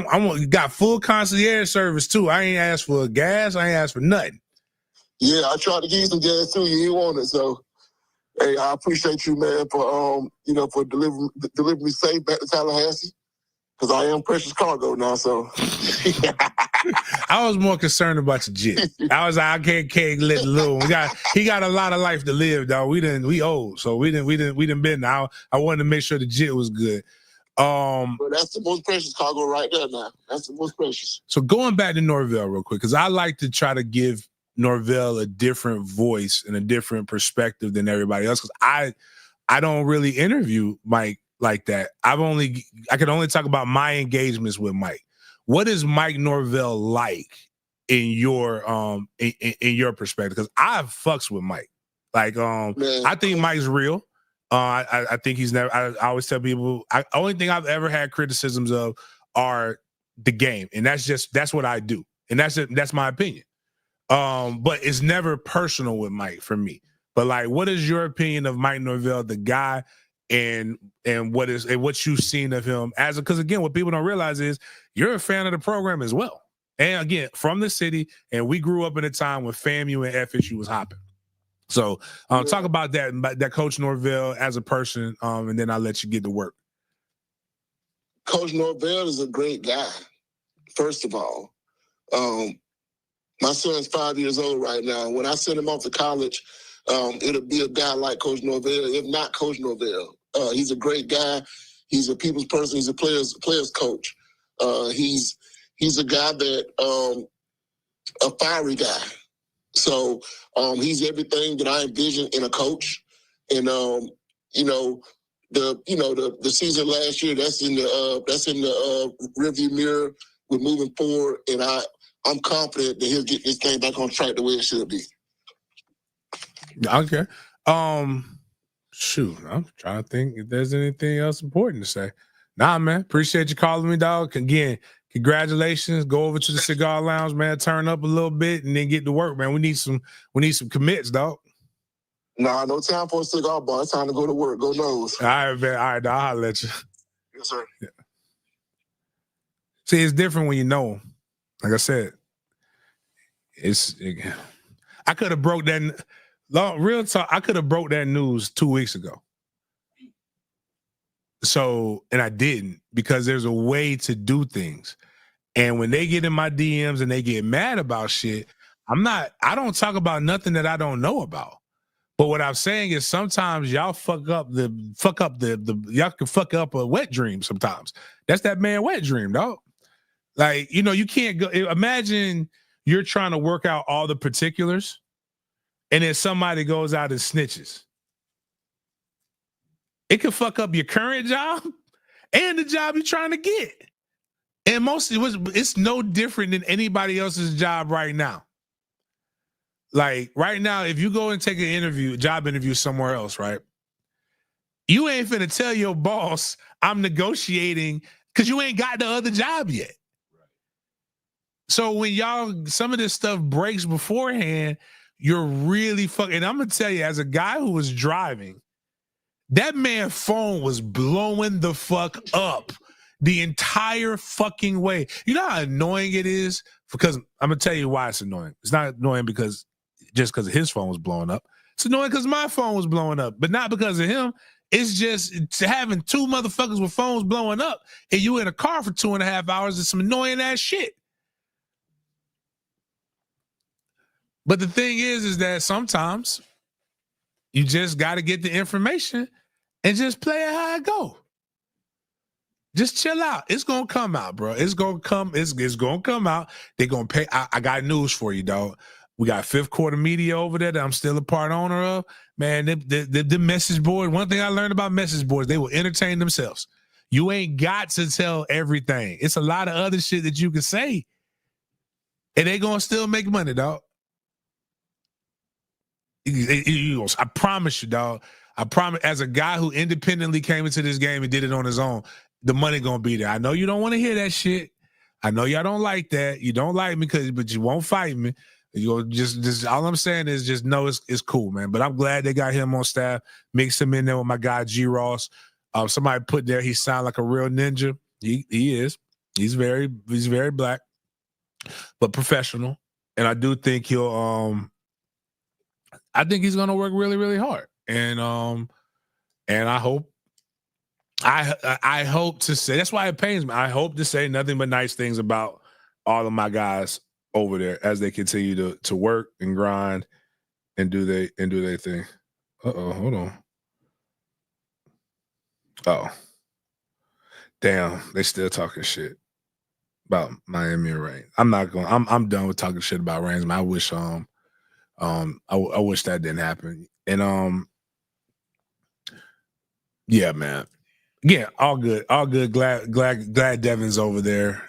I'm got full concierge service too. I ain't asked for gas. I ain't asked for nothing. Yeah, I tried to give you some gas too. You didn't want it, so hey, I appreciate you, man, for for delivering me safe back to Tallahassee. Because I am precious cargo now, so. I was more concerned about your jit. I was like, I can't let the little one. He got a lot of life to live, dog. We old, so we didn't been now. I wanted to make sure the jit was good. But that's the most precious cargo right there now. That's the most precious. So going back to Norvell real quick, because I like to try to give Norvell a different voice and a different perspective than everybody else. Because I don't really interview Mike like that. I can only talk about my engagements with Mike. What is Mike Norvell like in your in your perspective? Because I fucks with Mike. Like I think Mike's real. I think he's never. I always tell people. Only thing I've ever had criticisms of are the game, and that's what I do, and that's my opinion. But it's never personal with Mike for me. But like, what is your opinion of Mike Norvell, the guy? And what you've seen of him because again, what people don't realize is you're a fan of the program as well. And again, from the city, and we grew up in a time when FAMU and FSU was hopping. So talk about that Coach Norvell as a person, and then I'll let you get to work. Coach Norvell is a great guy. First of all, my son's 5 years old right now. When I send him off to college, it'll be a guy like Coach Norvell, if not Coach Norvell. He's a great guy. He's a people's person. He's a player's coach. He's a guy that a fiery guy. So he's everything that I envision in a coach. And the season last year, that's in the rearview mirror. We're moving forward, and I'm confident that he'll get this thing back on track the way it should be. Okay. Shoot, I'm trying to think if there's anything else important to say. Nah, man. Appreciate you calling me, dog. Again, congratulations. Go over to the cigar lounge, man. Turn up a little bit and then get to work, man. We need some commits, dog. Nah, no time for a cigar bar. It's time to go to work. Go nose. All right, man. All right, dog. I'll holler at you. Yes, sir. Yeah. See, it's different when you know him. Like I said, I could have broke that. Real talk, I could have broke that news 2 weeks ago. So, and I didn't, because there's a way to do things. And when they get in my DMs and they get mad about shit, I don't talk about nothing that I don't know about. But what I'm saying is sometimes y'all y'all can fuck up a wet dream sometimes. That's that man wet dream, dog. Like, you can't go, imagine you're trying to work out all the particulars, and then somebody goes out and snitches. It could fuck up your current job and the job you're trying to get. And it's no different than anybody else's job right now. Like right now, if you go and take a job interview somewhere else, right? You ain't finna tell your boss, I'm negotiating, because you ain't got the other job yet. So when some of this stuff breaks beforehand, you're really fucking. And I'm gonna tell you, as a guy who was driving, that man's phone was blowing the fuck up the entire fucking way. You know how annoying it is? Because I'm gonna tell you why it's annoying. It's not annoying because his phone was blowing up. It's annoying because my phone was blowing up, but not because of him. It's just having two motherfuckers with phones blowing up and you in a car for 2.5 hours is some annoying ass shit. But the thing is that sometimes you just got to get the information and just play it how it go. Just chill out. It's going to come out, bro. It's going to come. It's going to come out. They're going to pay. I got news for you, dog. We got Fifth Quarter Media over there that I'm still a part owner of. Man, the message board, one thing I learned about message boards, they will entertain themselves. You ain't got to tell everything. It's a lot of other shit that you can say. And they going to still make money, dog. I promise you, dog. I promise, as a guy who independently came into this game and did it on his own, the money gonna be there. I know you don't want to hear that shit. I know y'all don't like that. You don't like me but you won't fight me. You just all I'm saying is just know it's cool, man. But I'm glad they got him on staff. Mix him in there with my guy G Ross. Somebody put there he sound like a real ninja. He is. He's very black, but professional. And I do think he'll I think he's gonna work really, really hard. And I hope to say, that's why it pains me. I hope to say nothing but nice things about all of my guys over there as they continue to work and grind and do their thing. Hold on. Oh, damn, they still talking shit about Miami and Reigns. I'm done with talking shit about Reigns. I wish I wish that didn't happen. And yeah, man. Yeah, all good. Glad Devin's over there.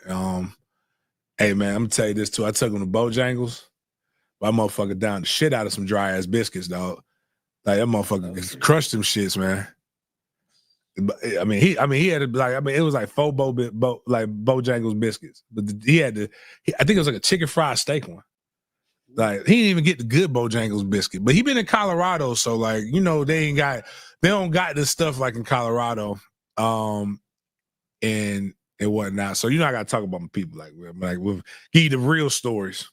Hey man, I'm gonna tell you this too. I took him to Bojangles. My motherfucker down the shit out of some dry ass biscuits, dog. Like that motherfucker crushed them shits, man. I mean, he had it was like 4 Bojangles biscuits, but I think it was like a chicken fried steak one. Like he didn't even get the good Bojangles biscuit, but he been in Colorado, so like they don't got this stuff like in Colorado, and whatnot. So I gotta talk about my people we'll give you the real stories.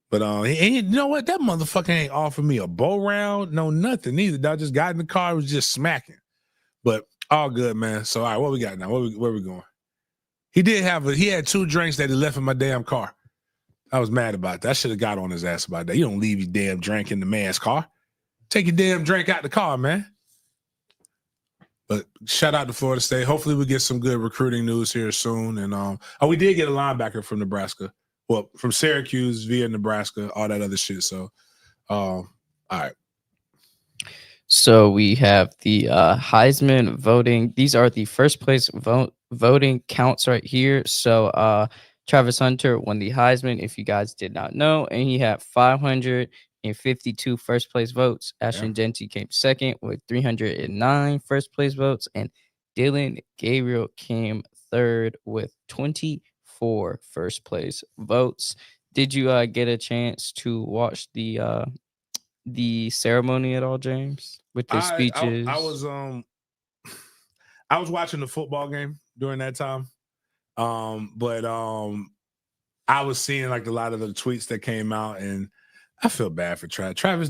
But you know what? That motherfucker ain't offered me a bow round, no nothing either. I just got in the car, was just smacking. But all good, man. So all right, what we got now? Where we going? He had 2 drinks that he left in my damn car. I was mad about that. I should have got on his ass about that. You don't leave your damn drink in the man's car. Take your damn drink out the car, man. But shout out to Florida State. Hopefully we get some good recruiting news here soon. And we did get a linebacker from Nebraska. Well, from Syracuse via Nebraska, all that other shit. So all right. So we have the Heisman voting. These are the first place voting counts right here. So Travis Hunter won the Heisman, if you guys did not know, and he had 552 first place votes. Ashton Jeanty came second with 309 first place votes, and Dylan Gabriel came third with 24 first place votes. Did you get a chance to watch the ceremony at all, James, with the speeches? I was watching the football game during that time. But I was seeing like a lot of the tweets that came out, and I feel bad for Travis. Travis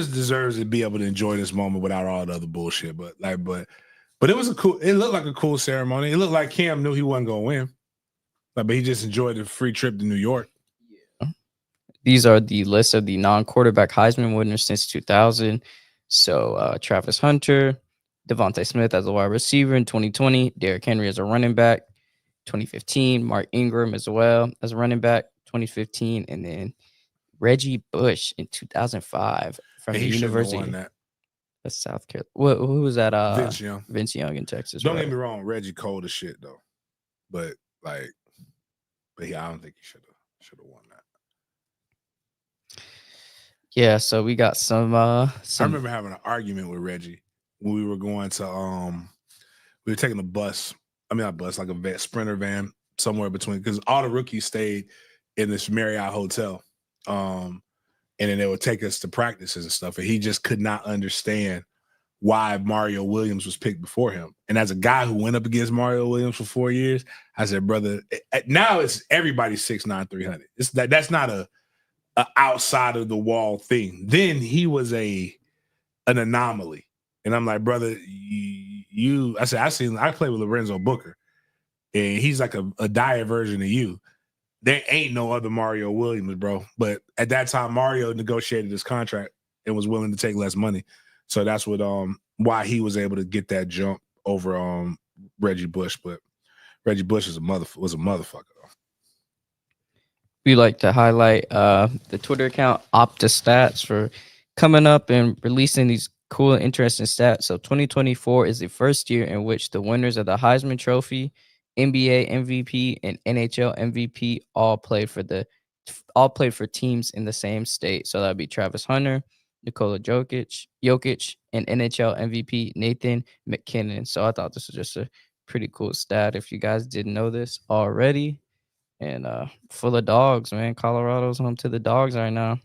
deserves to be able to enjoy this moment without all the other bullshit. But it was it looked like a cool ceremony. It looked like Cam knew he wasn't gonna win. But he just enjoyed the free trip to New York. Yeah. These are the list of the non-quarterback Heisman winners since 2000. So Travis Hunter, Devontae Smith as a wide receiver in 2020, Derrick Henry as a running back, 2015, Mark Ingram as well as a running back, 2015, and then Reggie Bush in 2005 from the University of South Carolina. Who was that? Vince Young in Texas. Don't get me wrong, Reggie cold as shit though, but yeah, I don't think he should have won that. Yeah, so we got some. I remember having an argument with Reggie when we were going to we were taking a bus. I mean, not a bus, like a Sprinter van somewhere between, because all the rookies stayed in this Marriott hotel, and then they would take us to practices and stuff. And he just could not understand why Mario Williams was picked before him. And as a guy who went up against Mario Williams for 4 years, I said, brother, now it's everybody's 6'9", 300. That's not a outside of the wall thing. Then he was an anomaly. And I'm like, brother, I play with Lorenzo Booker, and he's like a diet version of you. There ain't no other Mario Williams, bro. But at that time, Mario negotiated his contract and was willing to take less money. So that's what why he was able to get that jump over Reggie Bush. But Reggie Bush was a motherfucker though. We like to highlight the Twitter account OptaStats for coming up and releasing these cool and interesting stats. So 2024 is the first year in which the winners of the Heisman Trophy, NBA MVP, and NHL MVP all played for the all play for teams in the same state. So that'd be Travis Hunter, Nikola Jokic, and NHL MVP Nathan McKinnon. So I thought this was just a pretty cool stat if you guys didn't know this already. And full of dogs, man. Colorado's home to the dogs right now.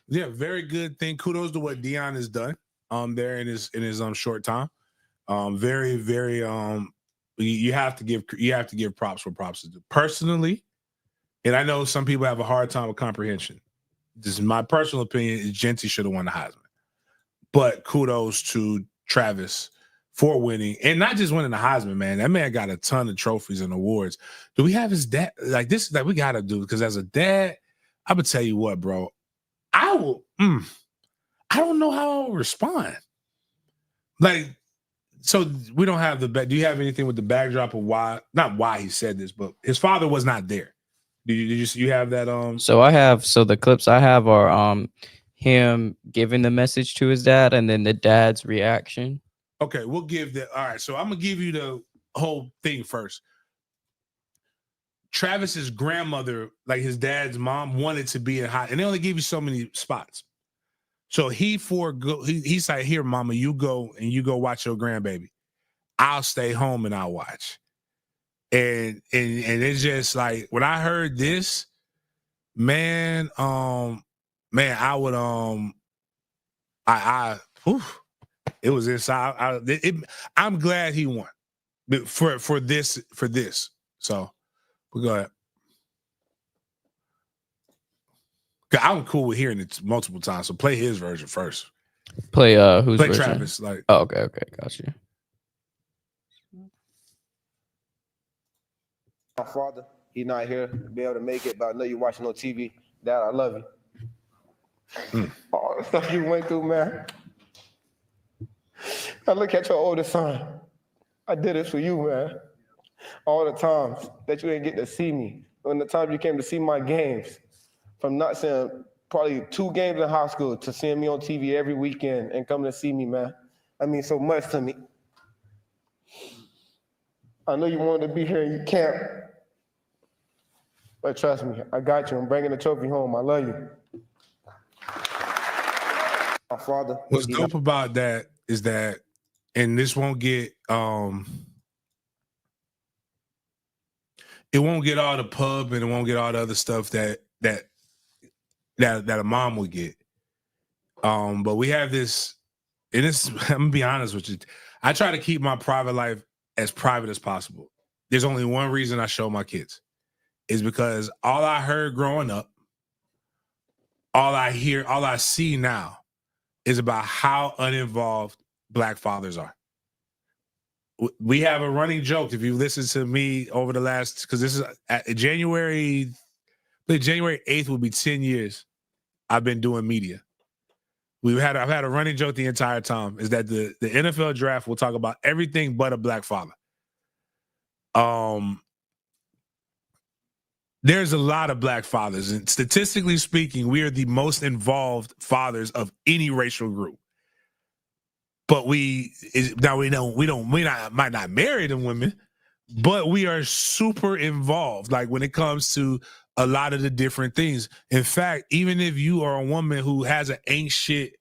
Yeah, very good thing. Kudos to what Dion has done there in his short time. Very, very you have to give props where props is due. Personally, and I know some people have a hard time with comprehension. This is my personal opinion, is Genty should have won the Heisman. But kudos to Travis for winning, and not just winning the Heisman, man. That man got a ton of trophies and awards. Do we have his dad? Like this, we gotta do, because as a dad, I would tell you what, bro. I don't know how I'll respond. Like, so we don't have the back. Do you have anything with the backdrop of not why he said this, but his father was not there. Did you have that? So the clips I have are him giving the message to his dad and then the dad's reaction. Okay, we'll give that. All right, so I'm gonna give you the whole thing first. Travis's grandmother, like his dad's mom, wanted to be in high, and they only give you so many spots. So he's like, here, mama, you go watch your grandbaby. I'll stay home and I'll watch. And it's just like, when I heard this, man, I would it was inside. I'm glad he won for this. So we go ahead. I'm cool with hearing it multiple times. So play his version first. Play who's play version? Travis. Like, oh, okay, got you. My father, he's not here to be able to make it, but I know you're watching on TV. Dad, I love you. All the stuff you went through, man. I look at your oldest son. I did it for you, man. All the times that you didn't get to see me. When the time you came to see my games, from not seeing probably 2 games in high school to seeing me on TV every weekend and coming to see me, man. I mean so much to me. I know you wanted to be here and you can't. But trust me, I got you. I'm bringing the trophy home. I love you. My father. What's dope about that is that, and this won't get it won't get all the pub and it won't get all the other stuff that a mom would get. But we have this, and it's, I'm gonna be honest with you. I try to keep my private life as private as possible. There's only one reason I show my kids, is because all I heard growing up, all I hear, all I see now is about how uninvolved Black fathers are. We have a running joke, if you listen to me over the last, because this is January 8th will be 10 years I've been doing media. I've had a running joke the entire time, is that the NFL draft will talk about everything but a Black father. There's a lot of Black fathers, and statistically speaking, we are the most involved fathers of any racial group. But we might not marry them women, but we are super involved. Like when it comes to a lot of the different things. In fact, even if you are a woman who has an ain't shit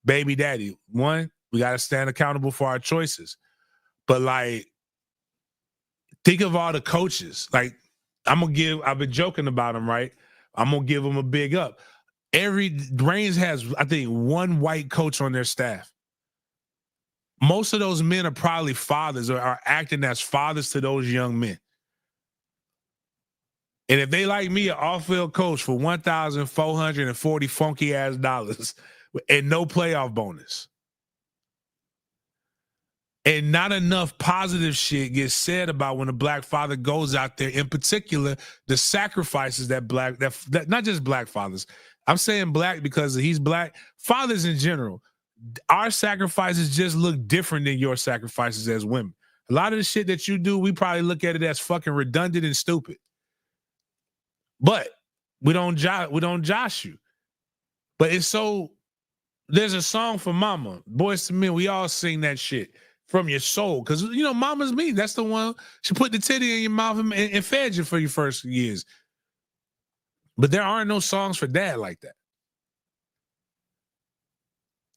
baby daddy, one, we got to stand accountable for our choices. But like, think of all the coaches. Like, I've been joking about them, right? I'm going to give them a big up. Reigns has, I think, one white coach on their staff. Most of those men are probably fathers or are acting as fathers to those young men. And if they like me, an off-field coach for $1,440 funky ass dollars and no playoff bonus, and not enough positive shit gets said about when a Black father goes out there, in particular, the sacrifices that not just Black fathers. I'm saying Black because he's Black. Fathers in general, our sacrifices just look different than your sacrifices as women. A lot of the shit that you do, we probably look at it as fucking redundant and stupid. But we don't josh you. But it's so, there's a song for mama, Boys to Men. We all sing that shit from your soul. Because, you know, mama's me. That's the one. She put the titty in your mouth and fed you for your first years. But there aren't no songs for dad like that.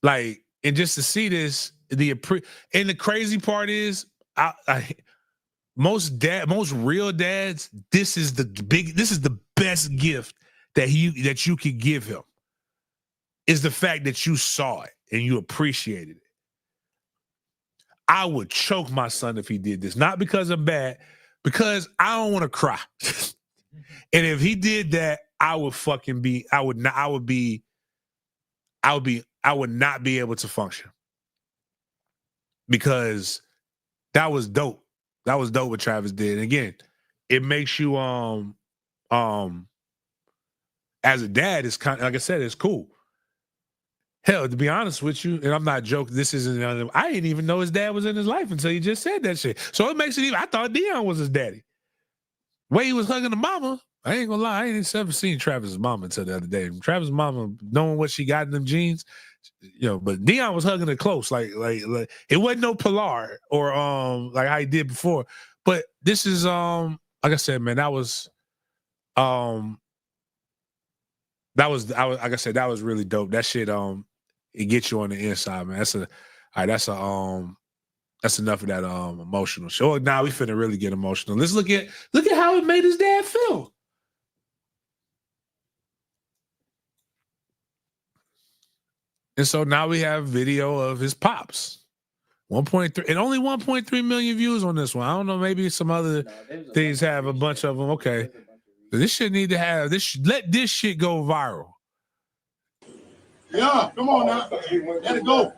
Like, and just to see this, and the crazy part is, most real dads, this is the best gift that you could give him, is the fact that you saw it and you appreciated it. I would choke my son if he did this, not because I'm bad, because I don't want to cry. And if he did that, I would not be able to function, because that was dope. That was dope what Travis did. And again, it makes you as a dad, it's kind of, like I said, it's cool. Hell, to be honest with you, and I'm not joking, I didn't even know his dad was in his life until he just said that shit. So it makes it even, I thought Deion was his daddy. Way he was hugging the mama, I ain't gonna lie, I ain't ever seen Travis's mama until the other day. Travis's mama, knowing what she got in them jeans, but Deion was hugging her close, like it wasn't no Pilar or like how he did before. But this is like I said, man, that was like I said, that was really dope. That shit it gets you on the inside, man. That's enough of that emotional. So now we finna really get emotional. Let's look at how it made his dad feel. And so now we have video of his pops. 1.3 and only 1.3 million views on this one. I don't know, maybe some other things have a bunch of them. Okay. This shit need to have this. Let this shit go viral. Yeah, come on now. Let it go.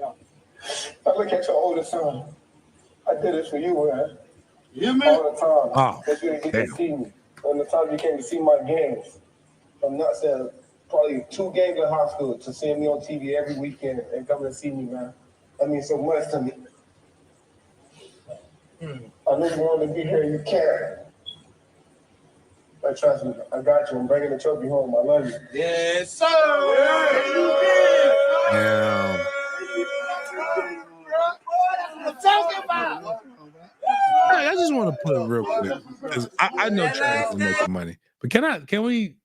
I look at your oldest son. I did it for you, man. You hear me? All the time. Oh, that you didn't get to see me. When the time you came to see my games. I'm not saying probably 2 games in high school to seeing me on TV every weekend and coming to see me, man. That means so much to me. I know you want to be here. You can't. But trust me, I got you. I'm bringing the trophy home. I love you. Yes, sir. Yeah. I'm talking about. I just want to put it real quick, because I know Travis is making money, but can we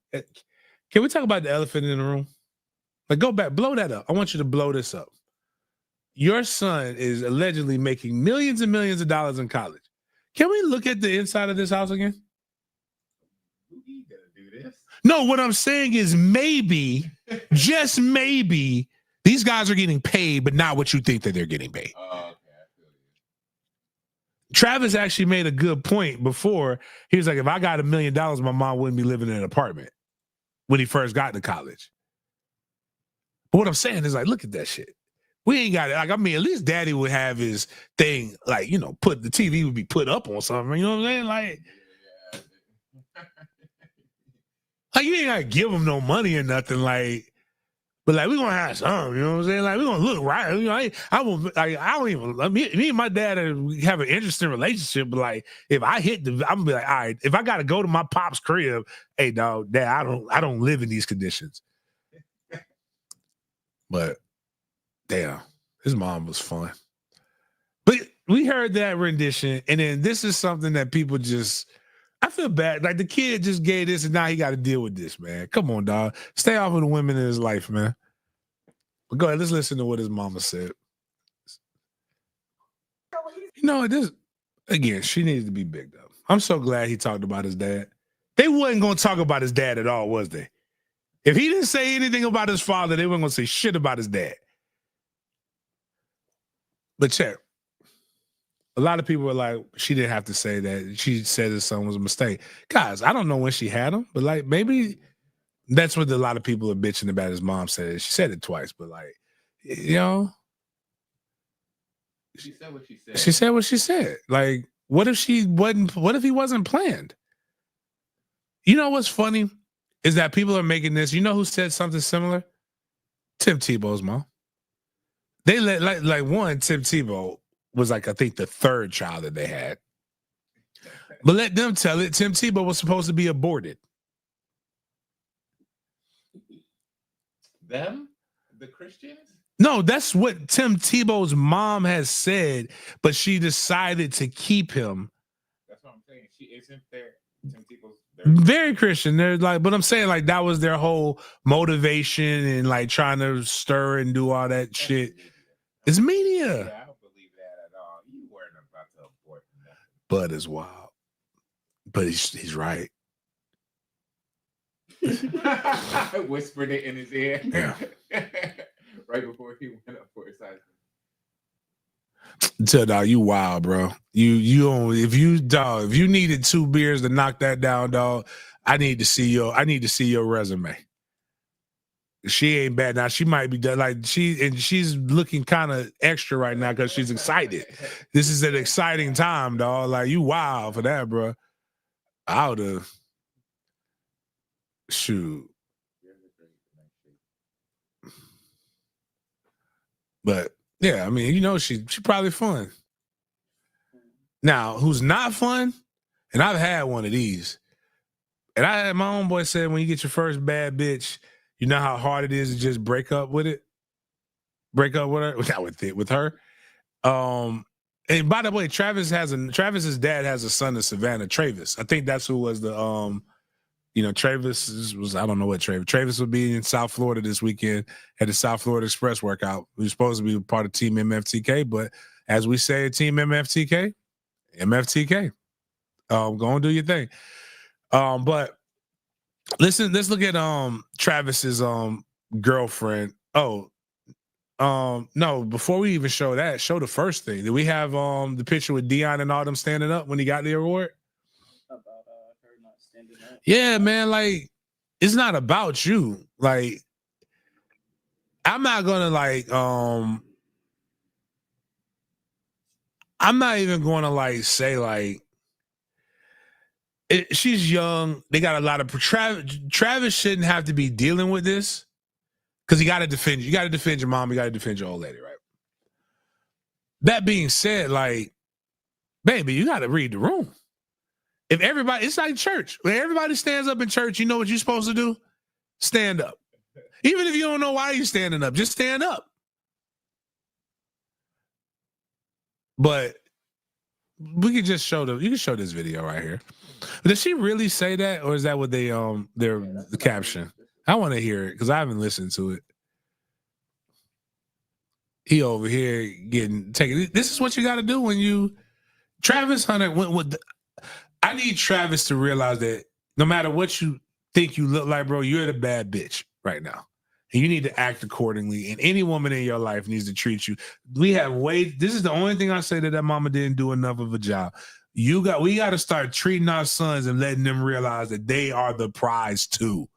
talk about the elephant in the room? Like, go back, blow that up. I want you to blow this up. Your son is allegedly making millions and millions of dollars in college. Can we look at the inside of this house again? You gonna do this? No, what I'm saying is maybe, just maybe, these guys are getting paid, but not what you think that they're getting paid. Oh, okay. I feel you. Travis actually made a good point before. He was like, if I got $1 million, my mom wouldn't be living in an apartment when he first got to college. But what I'm saying is, like, look at that shit. We ain't got it. Like, I mean, at least daddy would have his thing, like, put the TV would be put up on something. You know what I'm saying? Like, like, you ain't got to give him no money or nothing. Like, but like, we gonna have some. You know what I'm saying? Like, we gonna look right. I don't even. Me and my dad have an interesting relationship. But like, if I hit I'm gonna be like, all right. If I got to go to my pop's crib, hey, dog, Dad, I don't live in these conditions. But damn, his mom was fun. But we heard that rendition, and then this is something that people just, I feel bad. Like, the kid just gave this, and now he got to deal with this, man. Come on, dog. Stay off of the women in his life, man. But go ahead, let's listen to what his mama said. This, again, she needs to be bigged up. I'm so glad he talked about his dad. They wasn't going to talk about his dad at all, was they? If he didn't say anything about his father, they weren't going to say shit about his dad. But check. A lot of people were like, she didn't have to say that. She said his son was a mistake. Guys, I don't know when she had him, but like, maybe that's what a lot of people are bitching about. His mom said. She said it twice, but like, She said what she said. She said what she said. Like, what if he wasn't planned? You know what's funny is that people are making this. You know who said something similar? Tim Tebow's mom. They let Tim Tebow was like, I think, the 3rd child that they had. But let them tell it. Tim Tebow was supposed to be aborted. Them? The Christians? No, that's what Tim Tebow's mom has said, but she decided to keep him. That's what I'm saying. She isn't there. Very Christian. They're like, but I'm saying like that was their whole motivation and like trying to stir and do all that shit. It's media. Yeah, I don't believe that at all. You weren't about to abort nothing. Bud is wild. But he's right. I whispered it in his ear. Yeah. Right before he went up for his Heisman. Tell dog, you wild, bro. You don't, if you needed 2 beers to knock that down, dog, I need to see your resume. She ain't bad now. She might be done like she's looking kind of extra right now because she's excited. This is an exciting time, dog. Like you wild for that, bro. I would have shoot. But yeah, I mean, she probably fun. Now, who's not fun? And I've had one of these. And I had my own boy said, when you get your first bad bitch, you know how hard it is to just break up with it. Break up with her, not with her. And by the way, Travis's dad has a son in Savannah, Travis. I think that's who was the Travis was, I don't know what Travis would be in South Florida this weekend at the South Florida Express workout. He was supposed to be part of Team MFTK, but as we say at Team MFTK, go and do your thing. But listen, let's look at Travis's girlfriend. No, before we even show that, show the first thing. Did we have the picture with Dion and all them standing up when he got the award? About her not standing up. Yeah, man, like it's not about you. Like I'm not gonna I'm not even gonna say she's young. They got a lot of Travis shouldn't have to be dealing with this because you got to defend your mom. You got to defend your old lady, right? That being said, like, baby, you got to read the room. If everybody, it's like church. When everybody stands up in church, you know what you're supposed to do? Stand up. Even if you don't know why you're standing up, just stand up. But we could just you can show this video right here. Did she really say that, or is that what they the caption? I want to hear it because I haven't listened to it. He over here taking. This is what you got to do when you Travis Hunter went with. I need Travis to realize that no matter what you think you look like, bro, you're the bad bitch right now. And you need to act accordingly. And any woman in your life needs to treat you. This is the only thing I say that mama didn't do enough of a job. We got to start treating our sons and letting them realize that they are the prize too.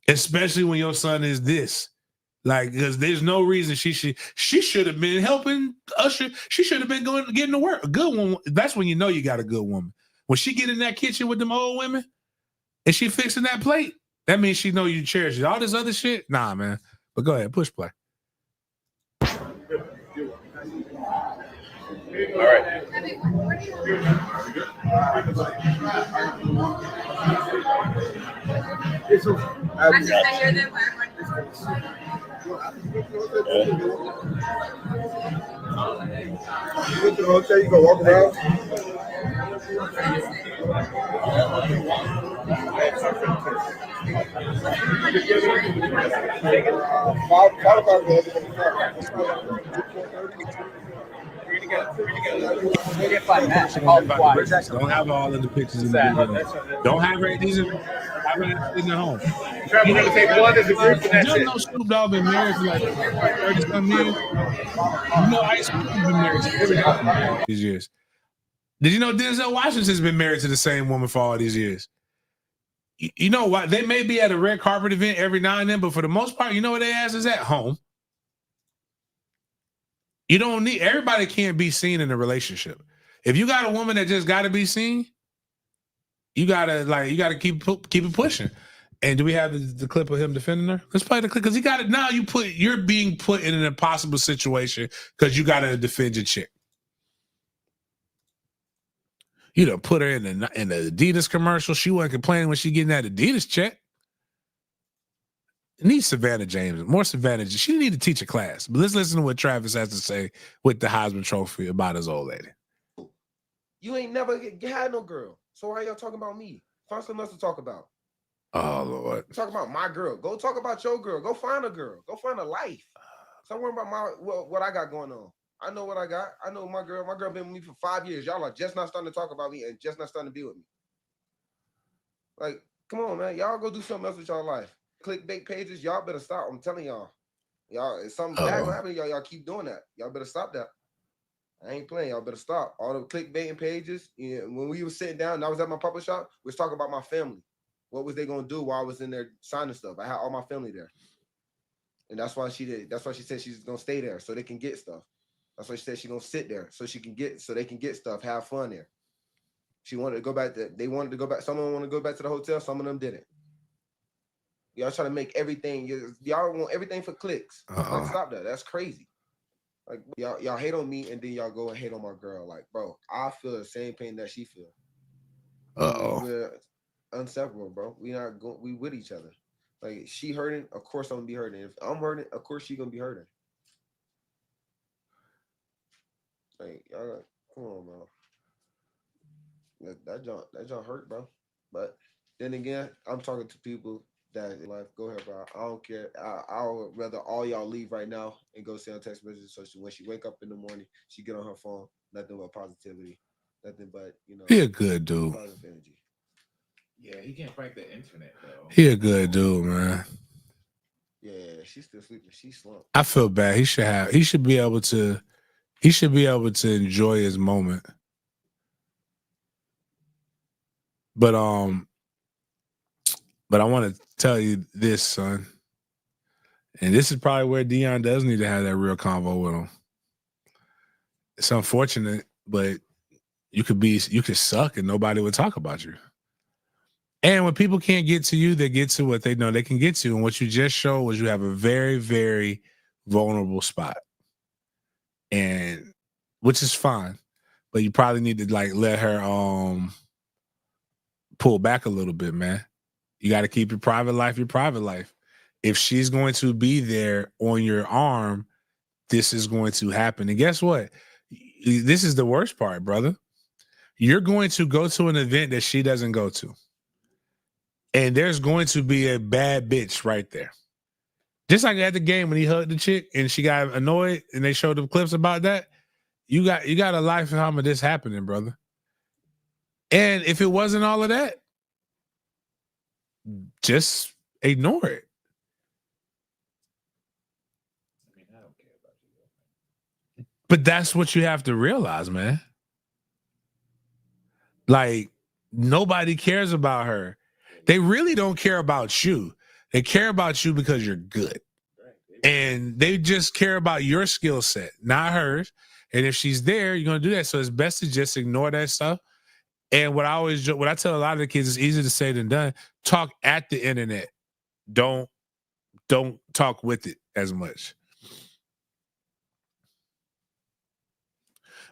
Especially when your son is this. Like, because there's no reason she should have been helping Usher. She should have been getting to work. A good one. That's when you know you got a good woman. When she get in that kitchen with them old women and she fixing that plate, that means she know you cherish it. All this other shit, nah, man. But go ahead, push play. All right. You went to the hotel, you go walk around. Don't have all of the pictures in the video. Don't have these in the home. We're going to take one as a group and that's You it. know Snoop Dogg been married for like 30-some years? You know Ice Cube been married for these years. Did you know Denzel Washington's been married to the same woman for all these years? You know what? They may be at a red carpet event every now and then, but for the most part, you know where their ass is at? Home. You don't need, everybody can't be seen in a relationship. If you got a woman that just got to be seen, you gotta keep it pushing. And do we have the clip of him defending her? Let's play the clip because he got it. Now you're being put in an impossible situation because you got to defend your chick. You done put her in the Adidas commercial. She wasn't complaining when she getting that Adidas check. It needs Savannah James. More Savannah. She didn't need to teach a class. But let's listen to what Travis has to say with the Heisman Trophy about his old lady. You ain't never had no girl. So why y'all talking about me? Find something else to talk about. Oh Lord. Talk about my girl. Go talk about your girl. Go find a girl. Go find a life. Stop worrying about what I got going on. I know what I got. I know my girl. My girl been with me for 5 years. Y'all are just not starting to talk about me and just not starting to be with me. Like, come on, man. Y'all go do something else with y'all life. Clickbait pages, y'all better stop. I'm telling y'all. Y'all, if something bad gonna happen to y'all, y'all keep doing that. Y'all better stop that. I ain't playing. Y'all better stop. All the clickbaiting pages. You know, when we were sitting down and I was at my papa shop, we was talking about my family. What was they gonna do while I was in there signing stuff? I had all my family there. And that's why she did. That's why she said she's gonna stay there so they can get stuff. That's why she said she's gonna sit there so they can get stuff, have fun there. She wanted to go back they wanted to go back. Some of them want to go back to the hotel, some of them didn't. Y'all trying to make everything, y'all want everything for clicks. Like, stop that. That's crazy. Like y'all hate on me and then y'all go and hate on my girl. Like, bro, I feel the same pain that she feel. We're inseparable, bro. We with each other. Like, she hurting, of course I'm gonna be hurting. If I'm hurting, of course she gonna be hurting. Like, y'all, come on, man. That junk hurt, bro. But then again, I'm talking to people that like, go ahead, bro. I don't care. I would rather all y'all leave right now and go send text messages. So when she wake up in the morning, she get on her phone, nothing but positivity, nothing but, you know. He a good dude. Positive energy. Yeah, he can't crack the internet though. He a good dude, man. Yeah, she's still sleeping. She slumped. I feel bad. He should be able to enjoy his moment. But I want to tell you this, son. And this is probably where Deion does need to have that real convo with him. It's unfortunate, but you could suck and nobody would talk about you. And when people can't get to you, they get to what they know they can get to. And what you just showed was you have a very, very vulnerable spot. And which is fine. But you probably need to like let her pull back a little bit, man. You got to keep your private life. If she's going to be there on your arm, this is going to happen. And guess what? This is the worst part, brother. You're going to go to an event that she doesn't go to. And there's going to be a bad bitch right there. Just like at the game when he hugged the chick and she got annoyed and they showed the clips about that. You got a lifetime of this happening, brother. And if it wasn't all of that, just ignore it. I mean, I don't care about you. But that's what you have to realize, man. Like, nobody cares about her. They really don't care about you. They care about you because you're good. And they just care about your skill set, not hers. And if she's there, you're going to do that. So it's best to just ignore that stuff. And what I tell a lot of the kids, it's easier to say than done. Talk at the internet. Don't talk with it as much.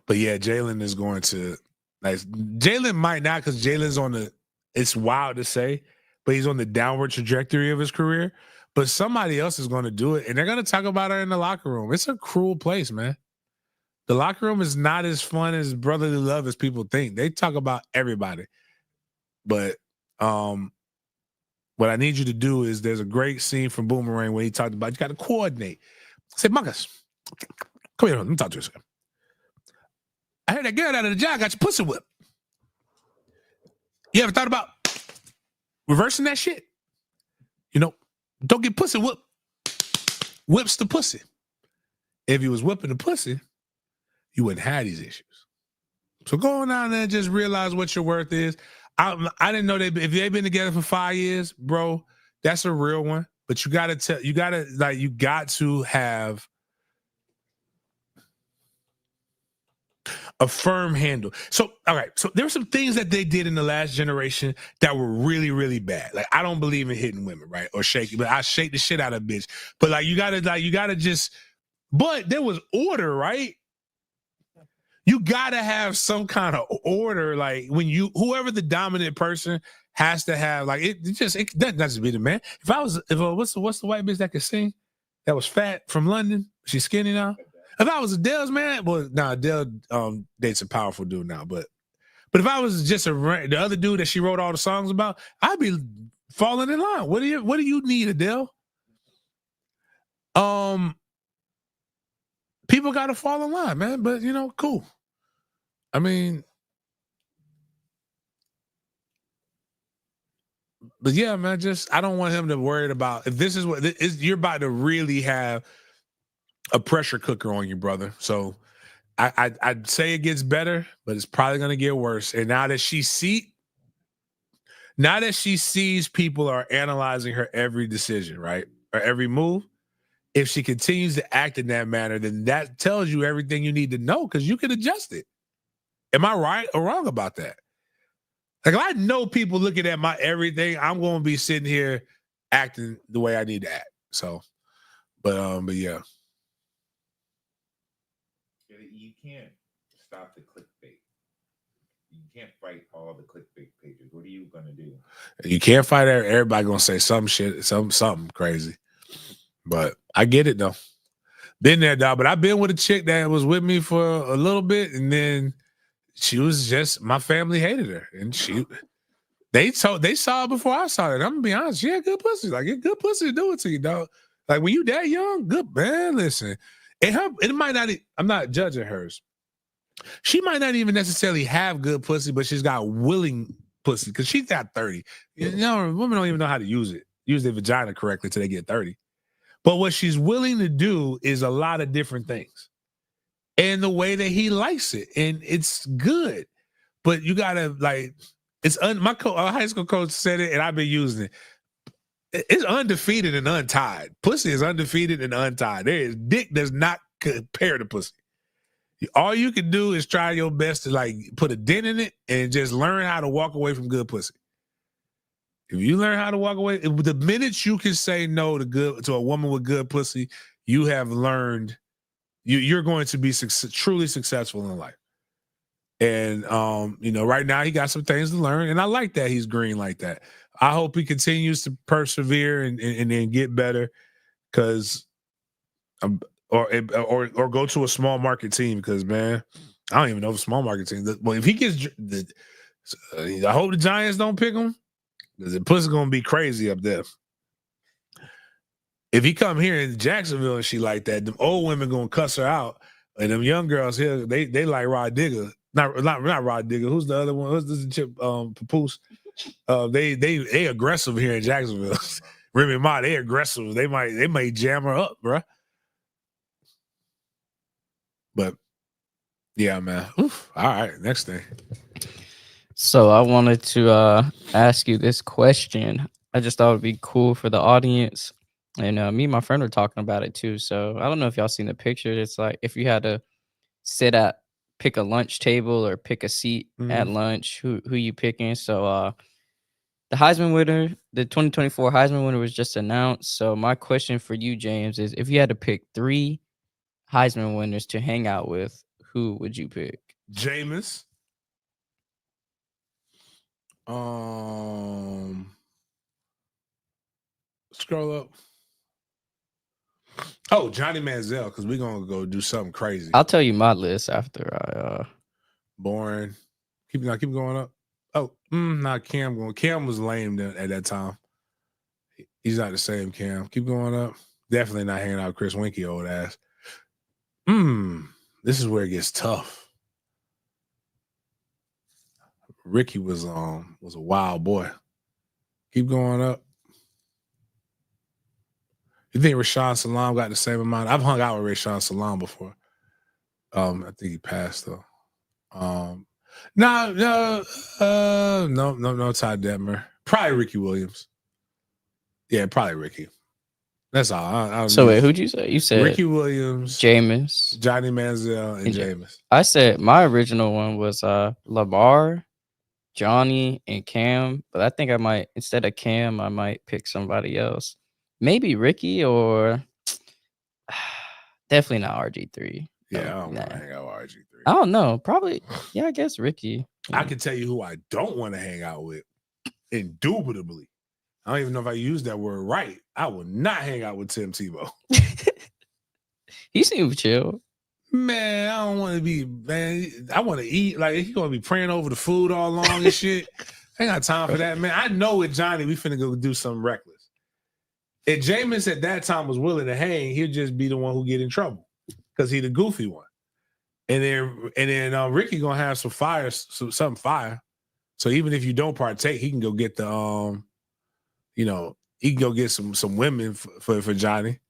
But yeah, Jalen is going to, like, Jalen might not, because Jalen's it's wild to say, but he's on the downward trajectory of his career. But somebody else is going to do it, and they're going to talk about her in the locker room. It's a cruel place, man. The locker room is not as fun as brotherly love as people think. They talk about everybody. But what I need you to do is, there's a great scene from Boomerang where he talked about you got to coordinate. Say, Marcus, come here, let me talk to you a second. I heard that girl out of the job got your pussy whipped. You ever thought about reversing that shit? You know, don't get pussy whipped. Whips the pussy. If you was whipping the pussy, you wouldn't have these issues. So go on down there and just realize what your worth is. I didn't know if they've been together for 5 years, bro, that's a real one. But you got to have a firm handle. So, all right. So there were some things that they did in the last generation that were really, really bad. Like, I don't believe in hitting women, right? Or shaking, but I shake the shit out of a bitch. But but there was order, right? You gotta have some kind of order. Like, whoever the dominant person has to have, like, it doesn't just be the man. What's the white bitch that could sing? That was fat from London. She's skinny now. If I was Adele's man, well, Adele dates a powerful dude now, but But if I was just the other dude that she wrote all the songs about, I'd be falling in line. What do you need, Adele? People got to fall in line, man. But cool. I mean, but yeah, man. I don't want him to worry about if this is what you're about to really have a pressure cooker on you, brother. So I'd say it gets better, but it's probably gonna get worse. And now that she sees people are analyzing her every decision, right, or every move. If she continues to act in that manner, then that tells you everything you need to know because you can adjust it. Am I right or wrong about that? Like, if I know people looking at my everything, I'm going to be sitting here acting the way I need to act. So, but yeah. You can't stop the clickbait. You can't fight all the clickbait pages. What are you going to do? You can't fight everybody going to say some shit, something crazy. But I get it though. Been there, dog. But I've been with a chick that was with me for a little bit, and then she was just my family hated her, and they saw it before I saw it. I'm gonna be honest, she had good pussy. Like, it's good pussy to do it to you, dog. Like, when you that young, good man. Listen, it might not. I'm not judging hers. She might not even necessarily have good pussy, but she's got willing pussy because she's got 30. Women don't even know how to use their vagina correctly till they get 30. But what she's willing to do is a lot of different things. And the way that he likes it. And it's good. But you got to, like, my high school coach said it, and I've been using it. It's undefeated and untied. Pussy is undefeated and untied. Dick does not compare to pussy. All you can do is try your best to, like, put a dent in it and just learn how to walk away from good pussy. If you learn how to walk away, the minute you can say no to a woman with good pussy, you have learned you're going to be truly successful in life. And right now he got some things to learn, and I like that he's green like that. I hope he continues to persevere and then get better, because or go to a small market team, because, man, I don't even know if a small market team. Well, if he gets I hope the Giants don't pick him. Because the pussy's gonna be crazy up there. If he come here in Jacksonville and she like that, them old women gonna cuss her out, and them young girls here, they like Rod Digger. Not Rod Digger. Who's the other one? Who's this chip? Papoose. They aggressive here in Jacksonville. Remy Ma, they aggressive. They might jam her up, bro. But yeah, man. Oof. All right, next thing. So I wanted to ask you this question. I just thought it'd be cool for the audience. And me and my friend were talking about it too. So I don't know if y'all seen the picture. It's like if you had to pick a lunch table or pick a seat at lunch, who you picking? So the Heisman winner, the 2024 Heisman winner was just announced. So my question for you, James, is if you had to pick 3 Heisman winners to hang out with, who would you pick? Jameis. Scroll up. Oh, Johnny Manziel, because we're gonna go do something crazy. I'll tell you my list after I boring. Keep going up. Oh, Cam going. Cam was lame at that time. He's not the same Cam. Keep going up. Definitely not hanging out with Chris Winkie, old ass. This is where it gets tough. Ricky was a wild boy. Keep going up. You think Rashawn Salam got the same amount? I've hung out with Rashawn Salam before. I think he passed though. No, Ty Detmer. Probably Ricky Williams. Yeah, probably Ricky. That's all. So wait, who'd you say? You said Ricky Williams, Jameis, Johnny Manziel, and Jameis. I said my original one was Lamar, Johnny, and Cam. But I think I might, instead of Cam, I might pick somebody else. Maybe Ricky, or definitely not RG3. Yeah, I don't want to hang out with RG3. I don't know. Probably, yeah, I guess Ricky. Yeah. I can tell you who I don't want to hang out with. Indubitably. I don't even know if I used that word right. I will not hang out with Tim Tebow. He seems chill. Man, I don't want to be, man. I want to eat. Like, he going to be praying over the food all along and shit. I ain't got time for that, man. I know with Johnny, we finna go do something reckless. If Jameis at that time was willing to hang, he'd just be the one who get in trouble because he the goofy one. And then Ricky gonna have some fire, something fire. So even if you don't partake, he can go get the he can go get some women for Johnny.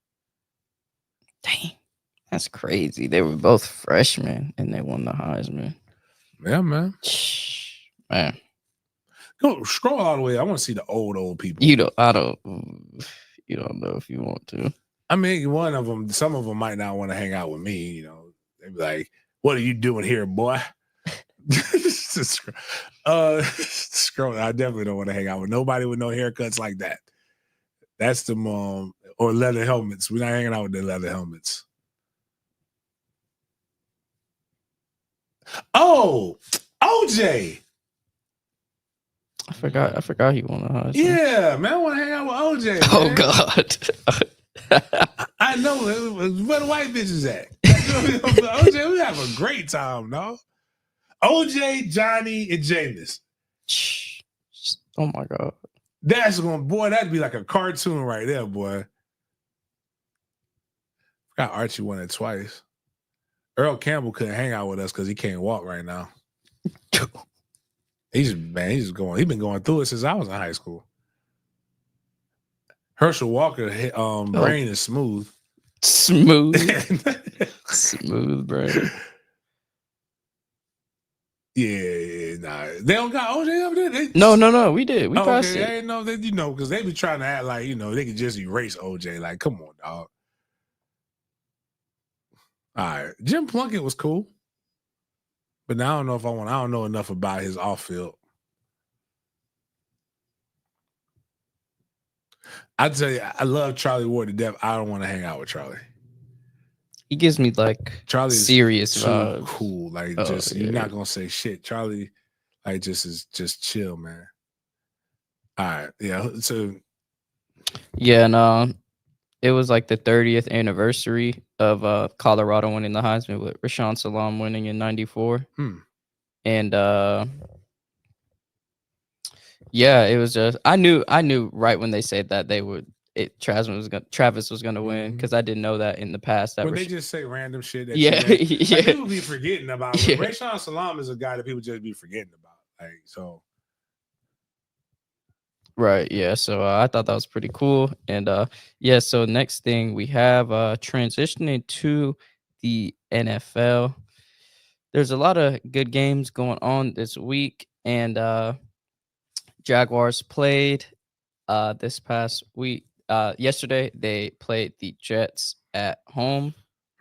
Dang, that's crazy. They were both freshmen and they won the Heisman. Yeah, man. Man, go scroll all the way. I want to see the old people. You don't know if you want to. I mean, one of them, some of them might not want to hang out with me. They'd be like, "What are you doing here, boy?" Scroll. I definitely don't want to hang out with nobody with no haircuts like that. That's the or leather helmets. We're not hanging out with the leather helmets. Oh, OJ. I forgot he won a Heisman. Yeah, man, I want to hang out with OJ. Oh man. God. I know where the white bitches at. OJ, we have a great time, no? OJ, Johnny, and Jameis. Oh my God. That'd be like a cartoon right there, boy. Forgot Archie won it twice. Earl Campbell couldn't hang out with us because he can't walk right now. He's been going through it since I was in high school. Herschel Walker brain is smooth. Smooth brain. Yeah, nah. They don't got OJ up there? No, we did. We passed it. I didn't know that, because they be trying to act like, they could just erase OJ. Like, come on, dog. All right. Jim Plunkett was cool. But now I don't know enough about his off-field. I tell you, I love Charlie Ward to death. I don't want to hang out with Charlie. He gives me Charlie's serious too vibes. cool. Like, you're not gonna say shit. Charlie, just chill, man. All right, yeah. So, yeah, and it was like the 30th anniversary of Colorado winning the Heisman with Rashawn Salam winning in '94. And yeah, it was just I knew right when they said that Travis was gonna win, because I didn't know that in the past. That when they just say random shit, that yeah. People be forgetting about. Yeah. Rashawn Salam is a guy that people just be forgetting about. Like, so. Right, yeah. So I thought that was pretty cool, and yeah. So next thing we have transitioning to the NFL. There's a lot of good games going on this week, and Jaguars played this past week. Yesterday they played the Jets at home.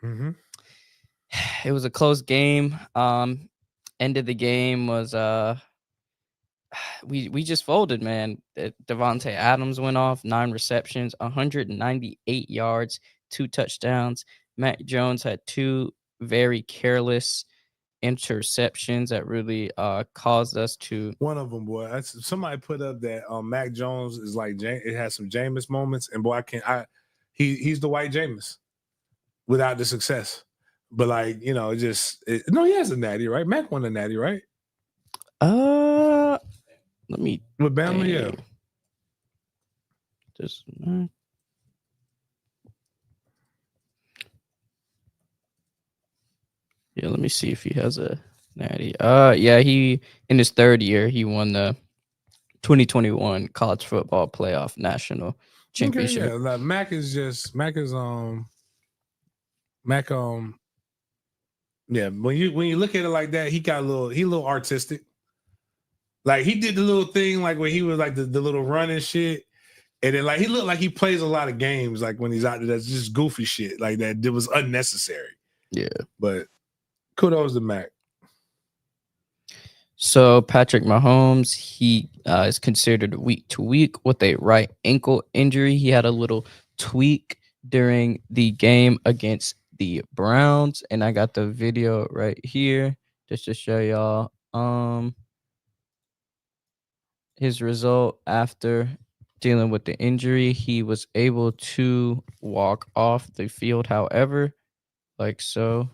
Mm-hmm. It was a close game. End of the game was we just folded, man. Devontae Adams went off, 9 receptions, 198 yards, 2 touchdowns. Mac Jones had 2 very careless interceptions that really caused us to. One of them, boy. Somebody put up that Mac Jones is like it has some Jameis moments, and boy, he's the white Jameis without the success. But like, he has a natty, right? Mac won a natty, right? Let me with Bama, yeah. Just yeah, let me see if he has a natty. Yeah, he in his 3rd year he won the 2021 college football playoff national championship. Okay, yeah. Like Mac is yeah. When you look at it like that, he a little artistic. Like, he did the little thing, like where he was like the little running shit, and then like he looked like he plays a lot of games, like when he's out there, that's just goofy shit like that. It was unnecessary. Yeah, but kudos to Mac. So Patrick Mahomes, he is considered week to week with a right ankle injury. He had a little tweak during the game against the Browns, and I got the video right here just to show y'all his result after dealing with the injury. He was able to walk off the field, however, like so,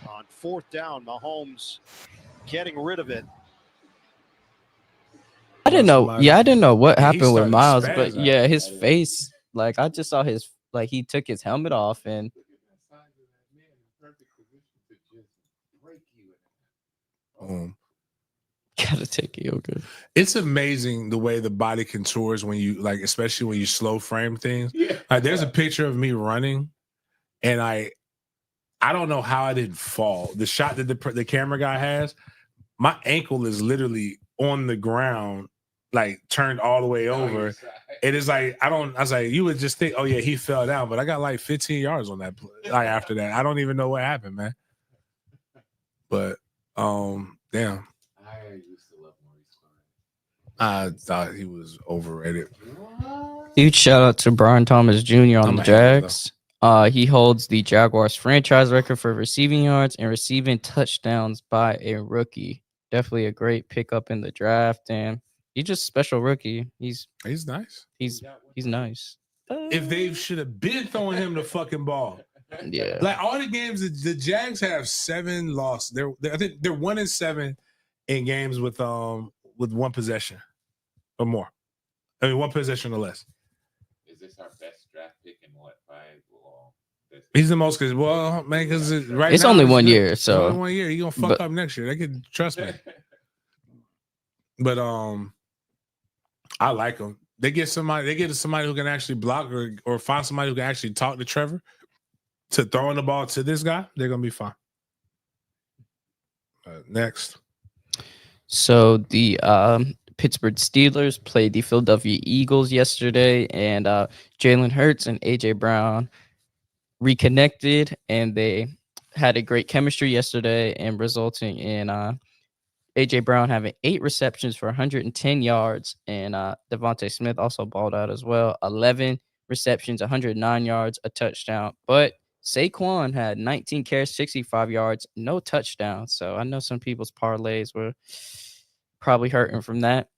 On fourth down, Mahomes getting rid of it. I didn't know. Yeah, I didn't know what happened with Miles, but spaz yeah, out. his face. Like I just saw his. Like he took his helmet off and. Gotta take it, okay. It's amazing the way the body contours when you like, especially when you slow frame things. Like, there's a picture of me running, and I don't know how I didn't fall. The shot that the camera guy has, my ankle is literally on the ground, like turned all the way over. It is like I was like, you would just think, oh yeah, he fell down, but I got like 15 yards on that. Like after that, I don't even know what happened, man. But damn. I used to love Maurice Clark. I thought he was overrated. Huge shout out to Brian Thomas Jr. on the Jags. He holds the Jaguars franchise record for receiving yards and receiving touchdowns by a rookie. Definitely a great pickup in the draft, and he's just a special rookie. He's nice. He's nice. If they should have been throwing him the fucking ball. Yeah. Like all the games, the Jags have 7 losses. I think they're 1-7 in games with one possession or more. I mean, one possession or less. Is this our best draft pick in what, 5? He's the most because right it's now only 1 year, so only 1 year. He's gonna fuck up next year. They can trust me. But I like him. They get somebody who can actually block or find somebody who can actually talk to Trevor to throwing the ball to this guy. They're gonna be fine. Next. So the Pittsburgh Steelers played the Philadelphia Eagles yesterday, and Jalen Hurts and AJ Brown reconnected, and they had a great chemistry yesterday, and resulting in AJ Brown having 8 receptions for 110 yards, and Devontae Smith also balled out as well. 11 receptions, 109 yards, a touchdown. But Saquon had 19 carries, 65 yards, no touchdown. So I know some people's parlays were probably hurting from that.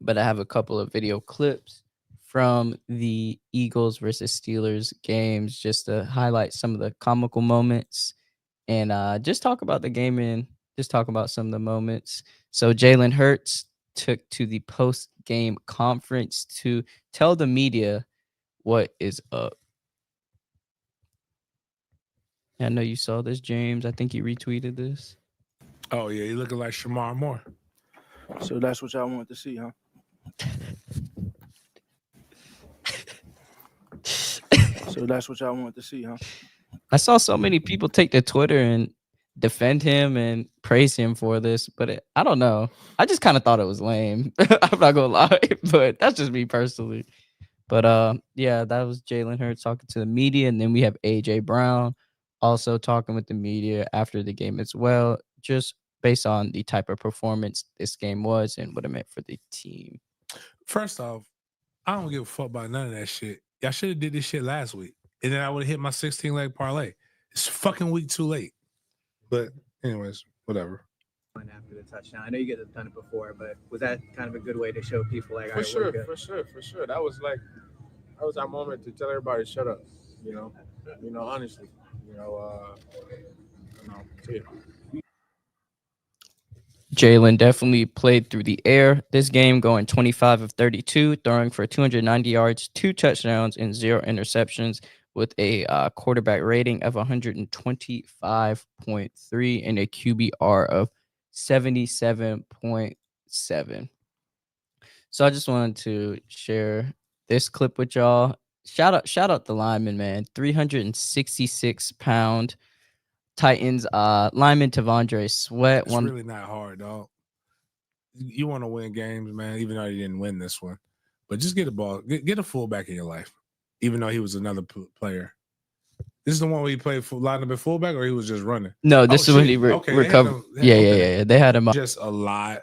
But I have a couple of video clips from the Eagles versus Steelers games just to highlight some of the comical moments and just talk about the game and just talk about some of the moments. So Jalen Hurts took to the post-game conference to tell the media what is up. I know you saw this, James. I think you retweeted this. Oh, yeah. You're looking like Shamar Moore. So that's what y'all wanted to see, huh? So that's what y'all wanted to see, huh? I saw so many people take to Twitter and defend him and praise him for this, but I don't know. I just kind of thought it was lame. I'm not gonna lie, but that's just me personally. But yeah, that was Jalen Hurts talking to the media, and then we have AJ Brown also talking with the media after the game as well, just based on the type of performance this game was and what it meant for the team. First off, I don't give a fuck about none of that shit. Y'all should have did this shit last week, and then I would have hit my 16-leg parlay. It's fucking week too late. But anyways, whatever. After the touchdown, I know you guys have done it before, but was that kind of a good way to show people like, For sure. That was our moment to tell everybody to shut up. Honestly. Jalen definitely played through the air this game, going 25 of 32, throwing for 290 yards, 2 touchdowns, and 0 interceptions, with a quarterback rating of 125.3 and a QBR of 77.7. So I just wanted to share this clip with y'all. Shout out the lineman, man. 366-pound Titans lineman Tavondre Sweat. It's really not hard, dog. You want to win games, man, even though you didn't win this one. But just get a ball. Get a fullback in your life, even though he was another player. This is the one where he played lined up at fullback, or he was just running? No, this is when he recovered. Yeah. They had him just a lot.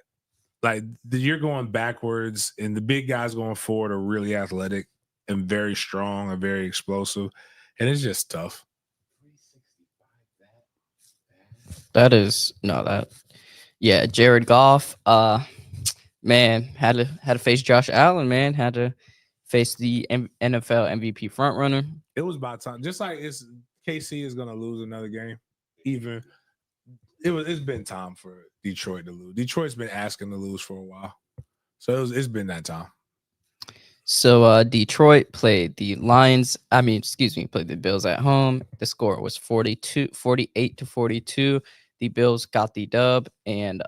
Like you're going backwards, and the big guys going forward are really athletic and very strong and very explosive, and it's just tough. Jared Goff, man, had to face Josh Allen, man, had to face the NFL MVP frontrunner. It was about time. Just like KC is gonna lose another game. even it's been time for Detroit to lose. Detroit's been asking to lose for a while. So it's been that time. So Detroit played the Lions. Played the Bills at home. The score was 48-42. The Bills got the dub, and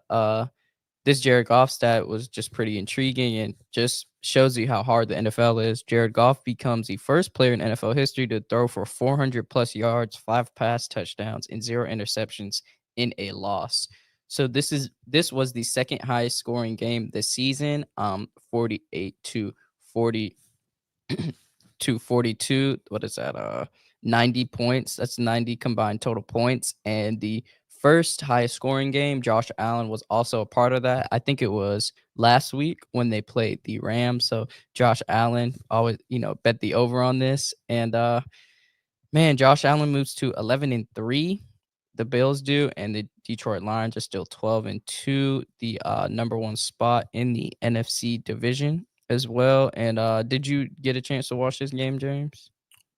this Jared Goff stat was just pretty intriguing and just shows you how hard the NFL is. Jared Goff becomes the first player in NFL history to throw for 400 plus yards, 5 pass touchdowns, and 0 interceptions in a loss. So this was the second highest scoring game this season, 48-40 to 42. What is that? 90 points. That's 90 combined total points. And the first highest scoring game, Josh Allen was also a part of that. I think it was last week when they played the Rams. So Josh Allen always, bet the over on this. And Josh Allen moves to 11-3. The Bills do, and the Detroit Lions are still 12-2, the number 1 spot in the NFC division as well. And did you get a chance to watch this game, James?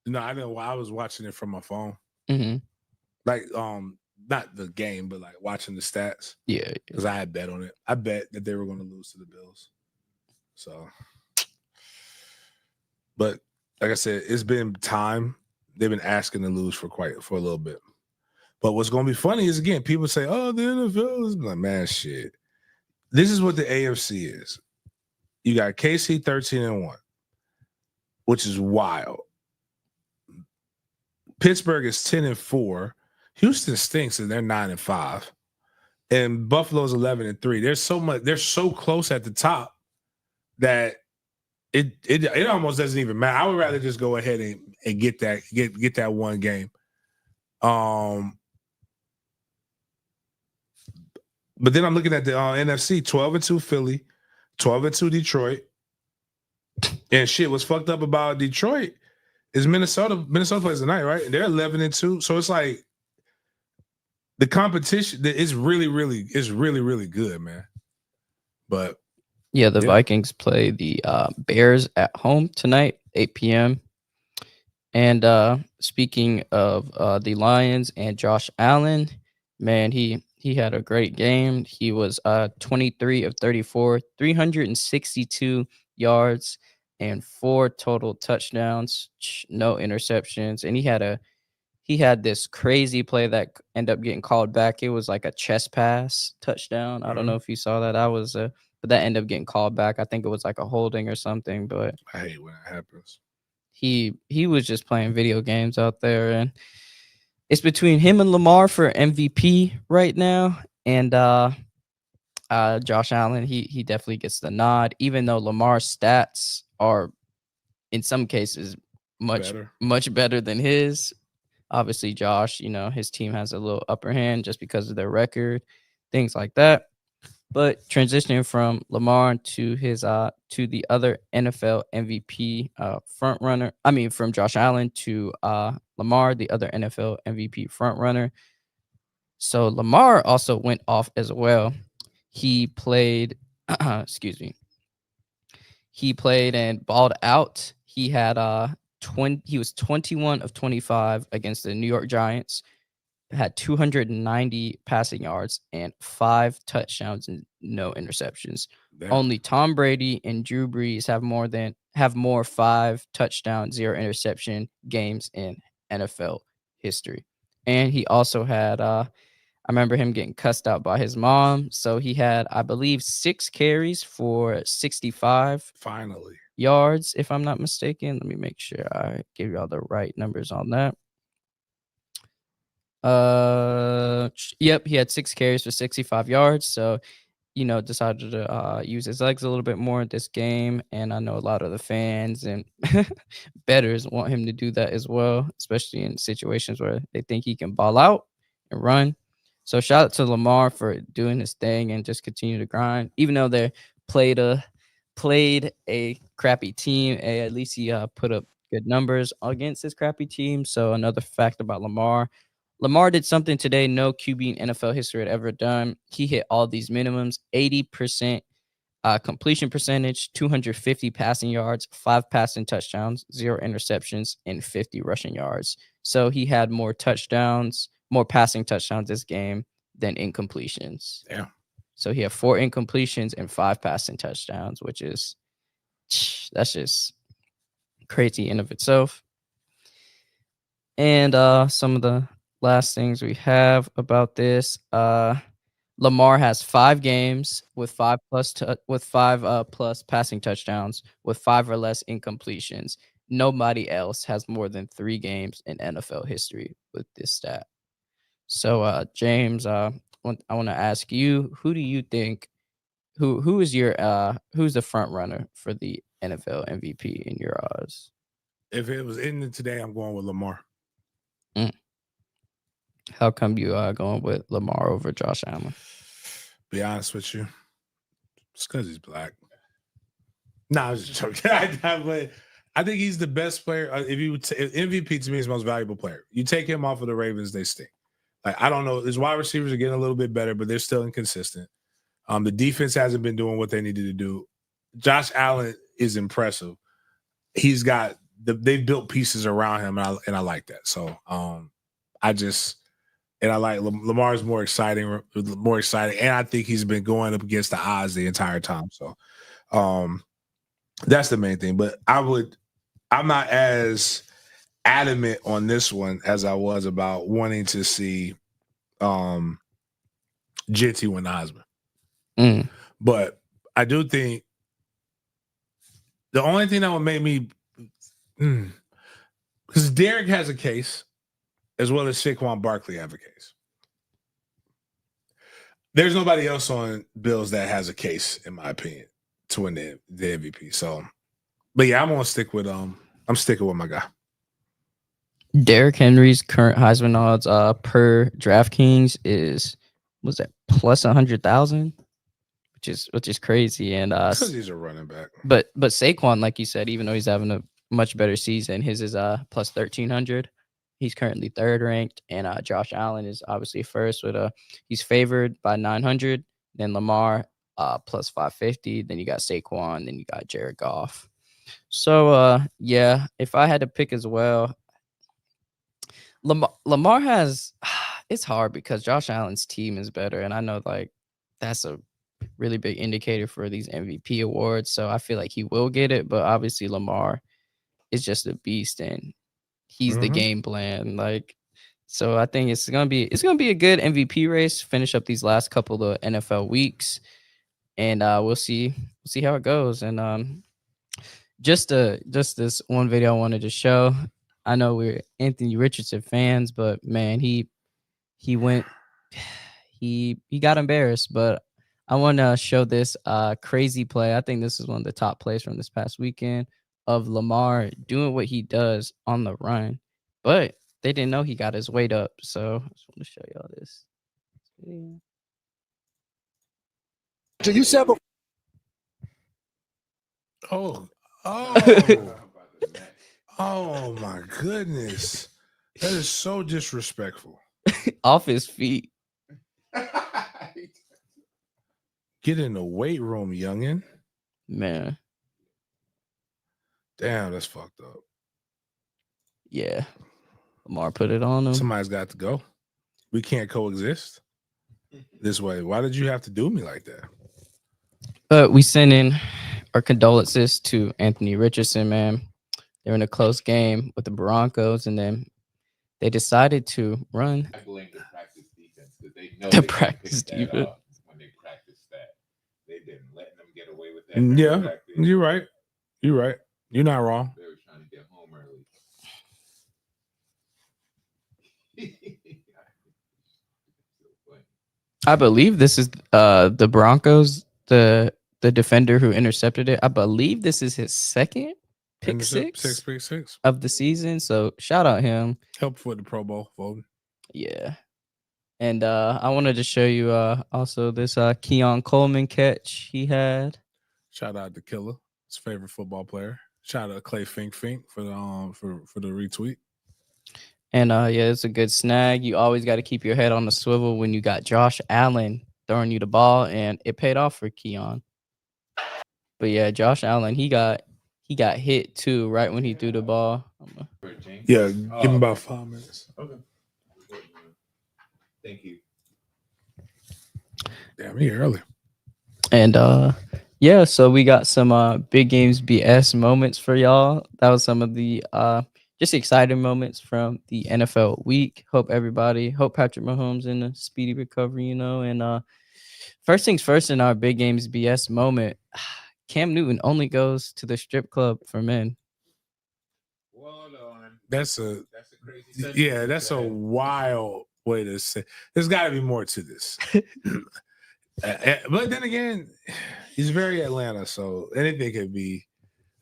No, I didn't. I was watching it from my phone. Mm-hmm. Like, not the game, but like watching the stats. Yeah, because I had bet on it. I bet that they were going to lose to the Bills. So, but like I said, it's been time. They've been asking to lose for a little bit. But what's going to be funny is, again, people say, oh, the NFL is like, man, shit. This is what the AFC is. You got KC 13-1, which is wild. Pittsburgh is 10-4. Houston stinks and they're 9-5. And Buffalo's 11-3. There's so much, they're so close at the top that it almost doesn't even matter. I would rather just go ahead and get that one game. But then I'm looking at the NFC, 12-2 Philly, 12-2 Detroit. And shit, what's fucked up about Detroit is Minnesota. Minnesota plays tonight, right? And they're 11-2. So it's like the competition is really, really good, man. But yeah, the Vikings play the Bears at home tonight, 8 p.m. And speaking of the Lions and Josh Allen, man, he had a great game. He was 23 of 34, 362 yards, and 4 total touchdowns, no interceptions. And he had this crazy play that ended up getting called back. It was like a chest pass touchdown. I don't know if you saw that. But that ended up getting called back. I think it was like a holding or something. But I hate when that happens. He was just playing video games out there, and it's between him and Lamar for MVP right now. And Josh Allen, he definitely gets the nod, even though Lamar's stats are in some cases much better than his. Obviously, Josh, his team has a little upper hand just because of their record, things like that. But transitioning from Lamar to his to the other NFL MVP front runner, from Josh Allen to Lamar, the other NFL MVP front runner. So Lamar also went off as well. He played, He played and balled out. He had he was 21 of 25 against the New York Giants. Had 290 passing yards and 5 touchdowns and no interceptions. Damn. Only Tom Brady and Drew Brees have more 5 touchdown, 0 interception games in NFL history. And he also had I remember him getting cussed out by his mom. So he had, I believe, 6 carries for 65 yards, if I'm not mistaken. Let me make sure I give you all the right numbers on that. Yep, he had 6 carries for 65 yards. So, decided to use his legs a little bit more in this game. And I know a lot of the fans and bettors want him to do that as well, especially in situations where they think he can ball out and run. So shout out to Lamar for doing his thing and just continue to grind. Even though they played a crappy team, at least he put up good numbers against his crappy team. So another fact about Lamar did something today no QB in NFL history had ever done. He hit all these minimums: 80% completion percentage, 250 passing yards, 5 passing touchdowns, 0 interceptions, and 50 rushing yards. So he had more touchdowns more passing touchdowns this game than incompletions. Yeah. So he had 4 incompletions and 5 passing touchdowns, which is that's just crazy in of itself. And some of the last things we have about this, Lamar has 5 games with 5 plus passing touchdowns with 5 or less incompletions. Nobody else has more than 3 games in NFL history with this stat. So James, I want to ask you, who do you think who's the front runner for the NFL MVP in your eyes? If it was ending today, I'm going with Lamar. How come you are going with Lamar over Josh Allen? Be honest with you, it's because he's black. No, I was just joking. I think he's the best player. If MVP to me is the most valuable player. You take him off of the Ravens, they stink. Like, I don't know. His wide receivers are getting a little bit better, but they're still inconsistent. The defense hasn't been doing what they needed to do. Josh Allen is impressive. He's got they've built pieces around him, and I like that. So I like Lamar's more exciting, and I think he's been going up against the odds the entire time. So that's the main thing. But I'm not as adamant on this one as I was about wanting to see Jitty win the Heisman. But I do think the only thing that would make me because Derek has a case as well as Saquon Barkley have a case. There's nobody else on Bills that has a case, in my opinion, to win the MVP. So, but yeah, I'm gonna stick with I'm sticking with my guy. Derrick Henry's current Heisman odds per DraftKings is plus 100,000, which is crazy. And because he's a running back. But Saquon, like you said, even though he's having a much better season, his is plus 1,300. He's currently 3rd ranked, and Josh Allen is obviously first with he's favored by 900. Then Lamar plus 550. Then you got Saquon. Then you got Jared Goff. So yeah, if I had to pick as well, Lamar has it's hard because Josh Allen's team is better, and I know like that's a really big indicator for these MVP awards. So I feel like he will get it, but obviously Lamar is just a beast, and he's the game plan. Like, so I think it's gonna be a good MVP race. Finish up these last couple of NFL weeks, and we'll see how it goes. And just this one video I wanted to show. I know we're Anthony Richardson fans, but man, he got embarrassed. But I want to show this crazy play. I think this is one of the top plays from this past weekend of Lamar doing what he does on the run, but they didn't know he got his weight up. So I just want to show y'all this video. So you said Oh my goodness. That is so disrespectful. Off his feet. Get in the weight room, youngin. Man. Damn, that's fucked up. Yeah. Lamar put it on him. Somebody's got to go. We can't coexist this way. Why did you have to do me like that? We send in our condolences to Anthony Richardson, man. They're in a close game with the Broncos, and then they decided to run. I blame the practice defense because they know The they practice pick that defense. up when they practice that. They've been letting them get away with that. Yeah, you're right. You're right. You're not wrong. They were trying to get home early. I believe this is the Broncos, the defender who intercepted it. I believe this is his second pick six of the season. So shout out him. Helped with the Pro Bowl voting. Yeah. And I wanted to show you also this Keon Coleman catch he had. Shout out to Killer, his favorite football player. Shout out to Clay Fink for the retweet. And yeah, it's a good snag. You always got to keep your head on the swivel when you got Josh Allen throwing you the ball, and it paid off for Keon. But yeah, Josh Allen, he got hit too right when he threw the ball. Yeah, give him about 5 minutes. Okay. Thank you. Damn, me early. And yeah, so we got some big games BS moments for y'all. That was some of the just exciting moments from the NFL week. Hope Patrick Mahomes in a speedy recovery, and first things first in our big games BS moment, Cam Newton only goes to the strip club for men. Hold on. That's a crazy sentence. yeah, that's a wild way to say. There's got to be more to this. But then again, he's very Atlanta, so anything could be.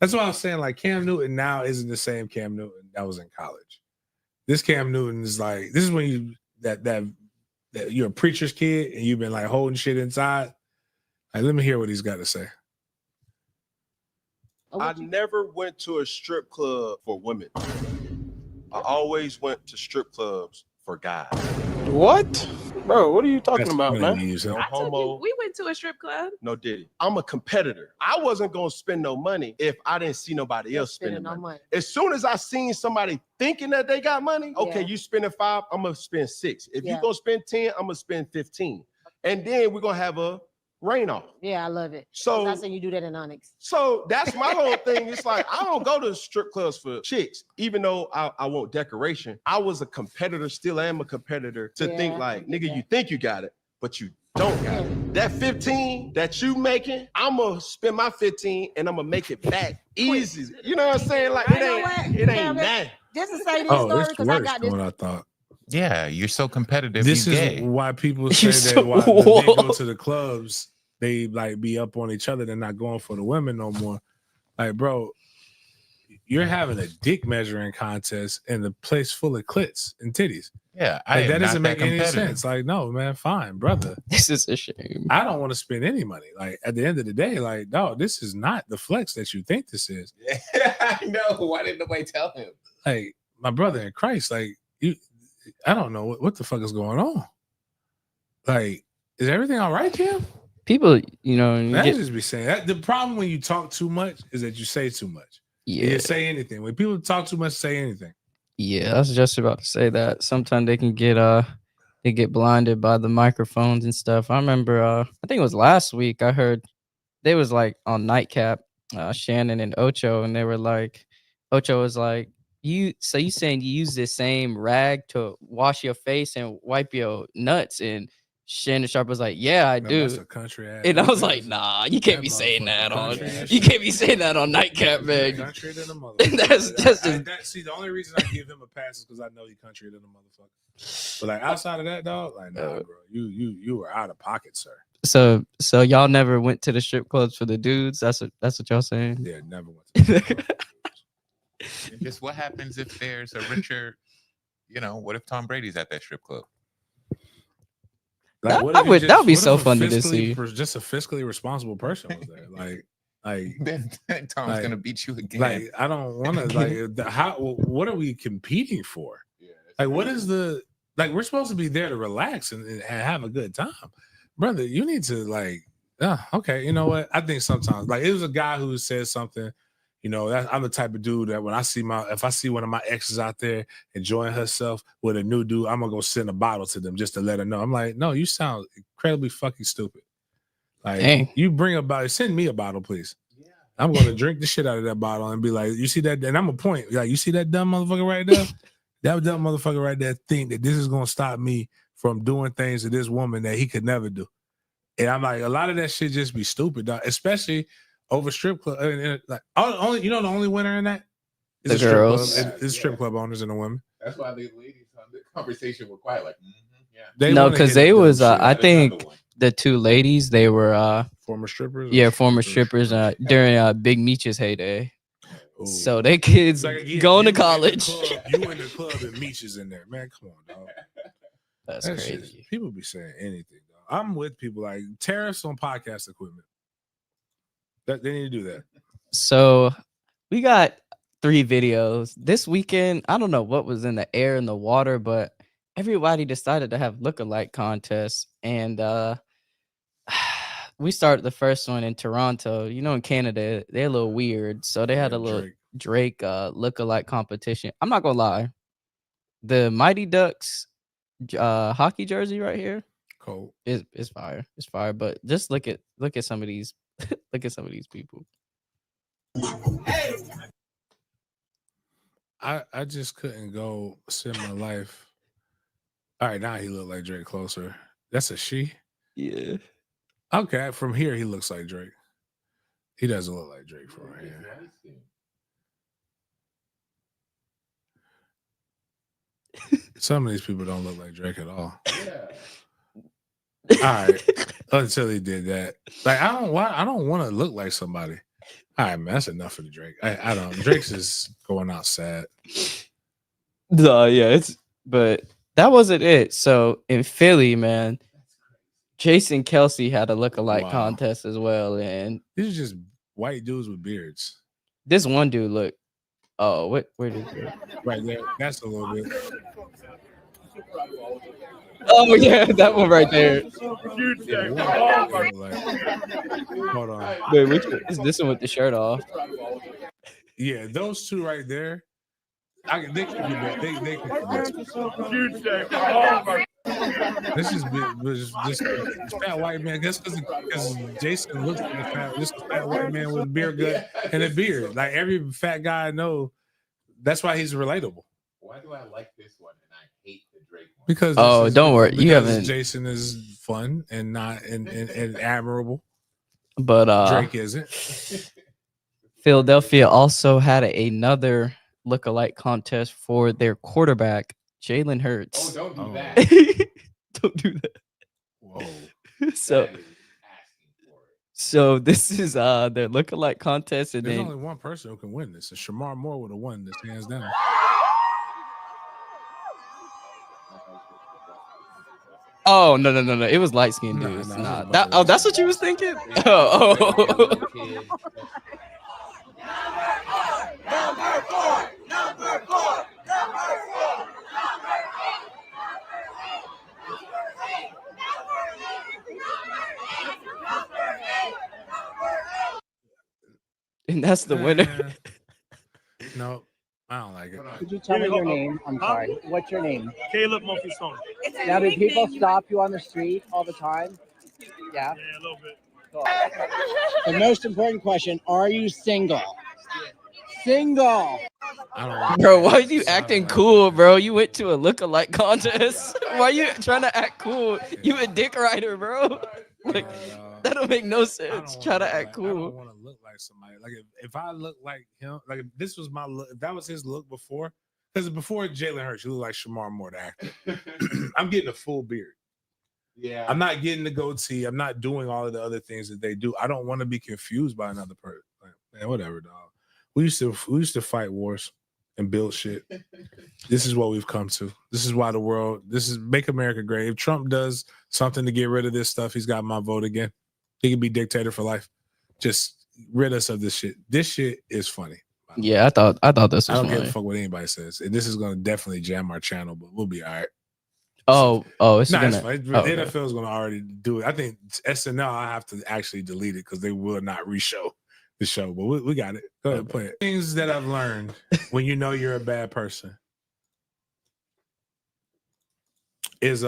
That's why I was saying, like, Cam Newton now isn't the same Cam Newton that was in college. This Cam Newton is like, this is when you that you're a preacher's kid and you've been like holding shit inside. Like, let me hear what he's got to say. I never went to a strip club for women. I always went to strip clubs for guys. What? Bro, what are you talking about, man? No homo. We went to a strip club. No diddy. I'm a competitor. I wasn't gonna spend no money if I didn't see nobody else spending money. As soon as I seen somebody thinking that they got money, okay, you spending 5, I'm gonna spend 6. If you gonna spend 10, I'm gonna spend 15. And then we're gonna have a rain off. Yeah, I love it. So I say you do that in Onyx. So that's my whole thing. It's like, I don't go to strip clubs for chicks, even though I want decoration. I was a competitor, still am a competitor, to think like, nigga, you think you got it, but you don't got it. That 15 that you making, I'm gonna spend my 15 and I'm gonna make it back easy. You know what I'm saying? Like, it ain't that. Just to say this story, because I got this. What I thought. Yeah, you're so competitive. This you is gay. why people say that why when they go to the clubs, they like be up on each other. They're not going for the women no more. Like, bro, you're having a dick measuring contest in the place full of clits and titties. Yeah, that doesn't make any sense. Like, no, man, fine, brother. This is a shame. I don't want to spend any money. Like, at the end of the day, like, no, this is not the flex that you think this is. I know. Why didn't nobody tell him? Like, my brother in Christ, like, I don't know what the fuck is going on. Like, is everything all right, Kim? People, I just be saying that. The problem when you talk too much is that you say too much. Yeah. You say anything. When people talk too much, say anything. Yeah, I was just about to say that. Sometimes they can get blinded by the microphones and stuff. I remember I think it was last week, I heard they was like on Nightcap, Shannon and Ocho, and they were like, Ocho was like, you saying you use this same rag to wash your face and wipe your nuts? And Shannon Sharp was like, yeah, I do. That's a country ass. And I was like, nah, you can't be saying that on Nightcap, man. Country than a motherfucker. See, the only reason I give him a pass is because I know he country than a motherfucker. But like outside of that, dog, like, nah, bro, you were out of pocket, sir. So y'all never went to the strip clubs for the dudes? That's what y'all saying? Yeah, never went to the strip clubs. And just what happens if there's a richer, what if Tom Brady's at that strip club? Like, that would be so funny to see. Just a fiscally responsible person was there. Like then Tom's gonna beat you again. Like, I don't want to. What are we competing for? Yeah, like, what is the like? We're supposed to be there to relax and have a good time, brother. You need to okay. You know what? I think sometimes it was a guy who said something. I'm the type of dude that when if I see one of my exes out there enjoying herself with a new dude, I'm gonna go send a bottle to them just to let her know. I'm like, no, you sound incredibly fucking stupid. Like, dang. You bring a bottle, send me a bottle, please. Yeah. I'm gonna drink the shit out of that bottle and be like, you see that? And I'm a point. Like, you see that dumb motherfucker right there? That dumb motherfucker right there think that this is gonna stop me from doing things to this woman that he could never do. And I'm like, a lot of that shit just be stupid, dog. Especially over strip club, the only winner in that is the girls. Strip club. It's strip club owners and the women. That's why the ladies on the conversation were quiet, like, yeah. No, because they was, I think the two ladies, they were former strippers. Yeah, former strippers during Big Meech's heyday. Ooh. So they kids going to college. You in the club and Meech is in there, man. Come on, dog. That's crazy. People be saying anything, dog. I'm with people like tariffs on podcast equipment. They need to do that. So we got 3 videos this weekend. I don't know what was in the air and the water, but everybody decided to have lookalike contests. And we started the first one in Toronto. In Canada, they're a little weird. So they had a little Drake lookalike competition. I'm not going to lie. The Mighty Ducks hockey jersey right here. Cold. It's fire. It's fire. But just look at some of these look at some of these people. I just couldn't go spend my life. All right, now he looked like Drake closer. That's a she? Yeah. Okay, from here he looks like Drake. He doesn't look like Drake from here. Some of these people don't look like Drake at all. Yeah. All right. Until he did that. Like I don't want to look like somebody. All right, man. That's enough for the Drake. I don't. Drake's is going out sad. Yeah, but that wasn't it. So in Philly, man, Jason Kelsey had a lookalike contest as well, and these are just white dudes with beards. This one dude look. Oh, where did it? Right there. That's a little bit. Oh yeah, that one right there. Hold on. Wait, which one is this one with the shirt off? Yeah, those two right there. They can be better. They can be better. This is just fat white man. That's because Jason looks like a fat white man with a beer gut and a beard. Like every fat guy I know, that's why he's relatable. Why do I like this one and I hate the Drake one? Because don't worry, you haven't. Jason is fun and not and admirable, but Drake isn't. Philadelphia also had another lookalike contest for their quarterback, Jalen Hurts. Oh, don't do that. Don't do that. Whoa. So this is their lookalike contest, and there's then only one person who can win this. And Shamar Moore would have won this hands down. Oh no! It was light skinned dudes. That's what you was thinking. Oh. Number four. And that's the winner. No, I don't like it. Could you tell me your name? I'm sorry. What's your name? Caleb Mofisone. Now, do people stop you on the street all the time? Yeah? Yeah, a little bit. Cool. The most important question, are you single? Single. Bro, why are you acting cool, bro? You went to a lookalike contest. Why are you trying to act cool? You a dick rider, bro. Like, that don't make no sense. Try to act cool. I don't want to look like somebody. Like if I look like him, like if this was my look, if that was his look before, because before Jalen Hurts, you look like Shamar Moore, the actor. I'm getting a full beard. Yeah. I'm not getting the goatee. I'm not doing all of the other things that they do. I don't want to be confused by another person. Like, man, whatever, dog. We used to fight wars and build shit. This is what we've come to. This is why this is make America great. If Trump does something to get rid of this stuff, he's got my vote again. He can be dictator for life. Just rid us of this shit. This shit is funny. Yeah, I thought this was I don't funny. give a fuck what anybody says. And this is going to definitely jam our channel, but we'll be all right. It's nah, gonna. It's fine. The NFL is going to already do it. I think SNL, I have to actually delete it because they will not re-show the show. But we got it. Go ahead, play it. Things that I've learned when you know you're a bad person is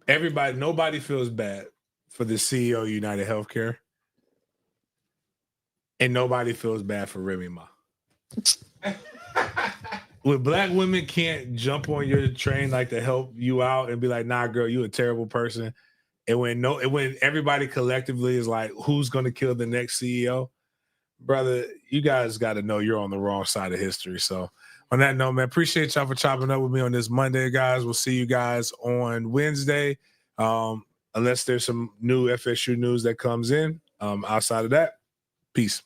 nobody feels bad for the CEO of United Healthcare, and nobody feels bad for Remy Ma. When black women can't jump on your train like to help you out and be like, nah, girl, you a terrible person. And when everybody collectively is like, who's gonna kill the next CEO? Brother, you guys got to know you're on the wrong side of history. So on that note, man, appreciate y'all for chopping up with me on this Monday, guys. We'll see you guys on Wednesday. Unless there's some new FSU news that comes in. Outside of that, peace.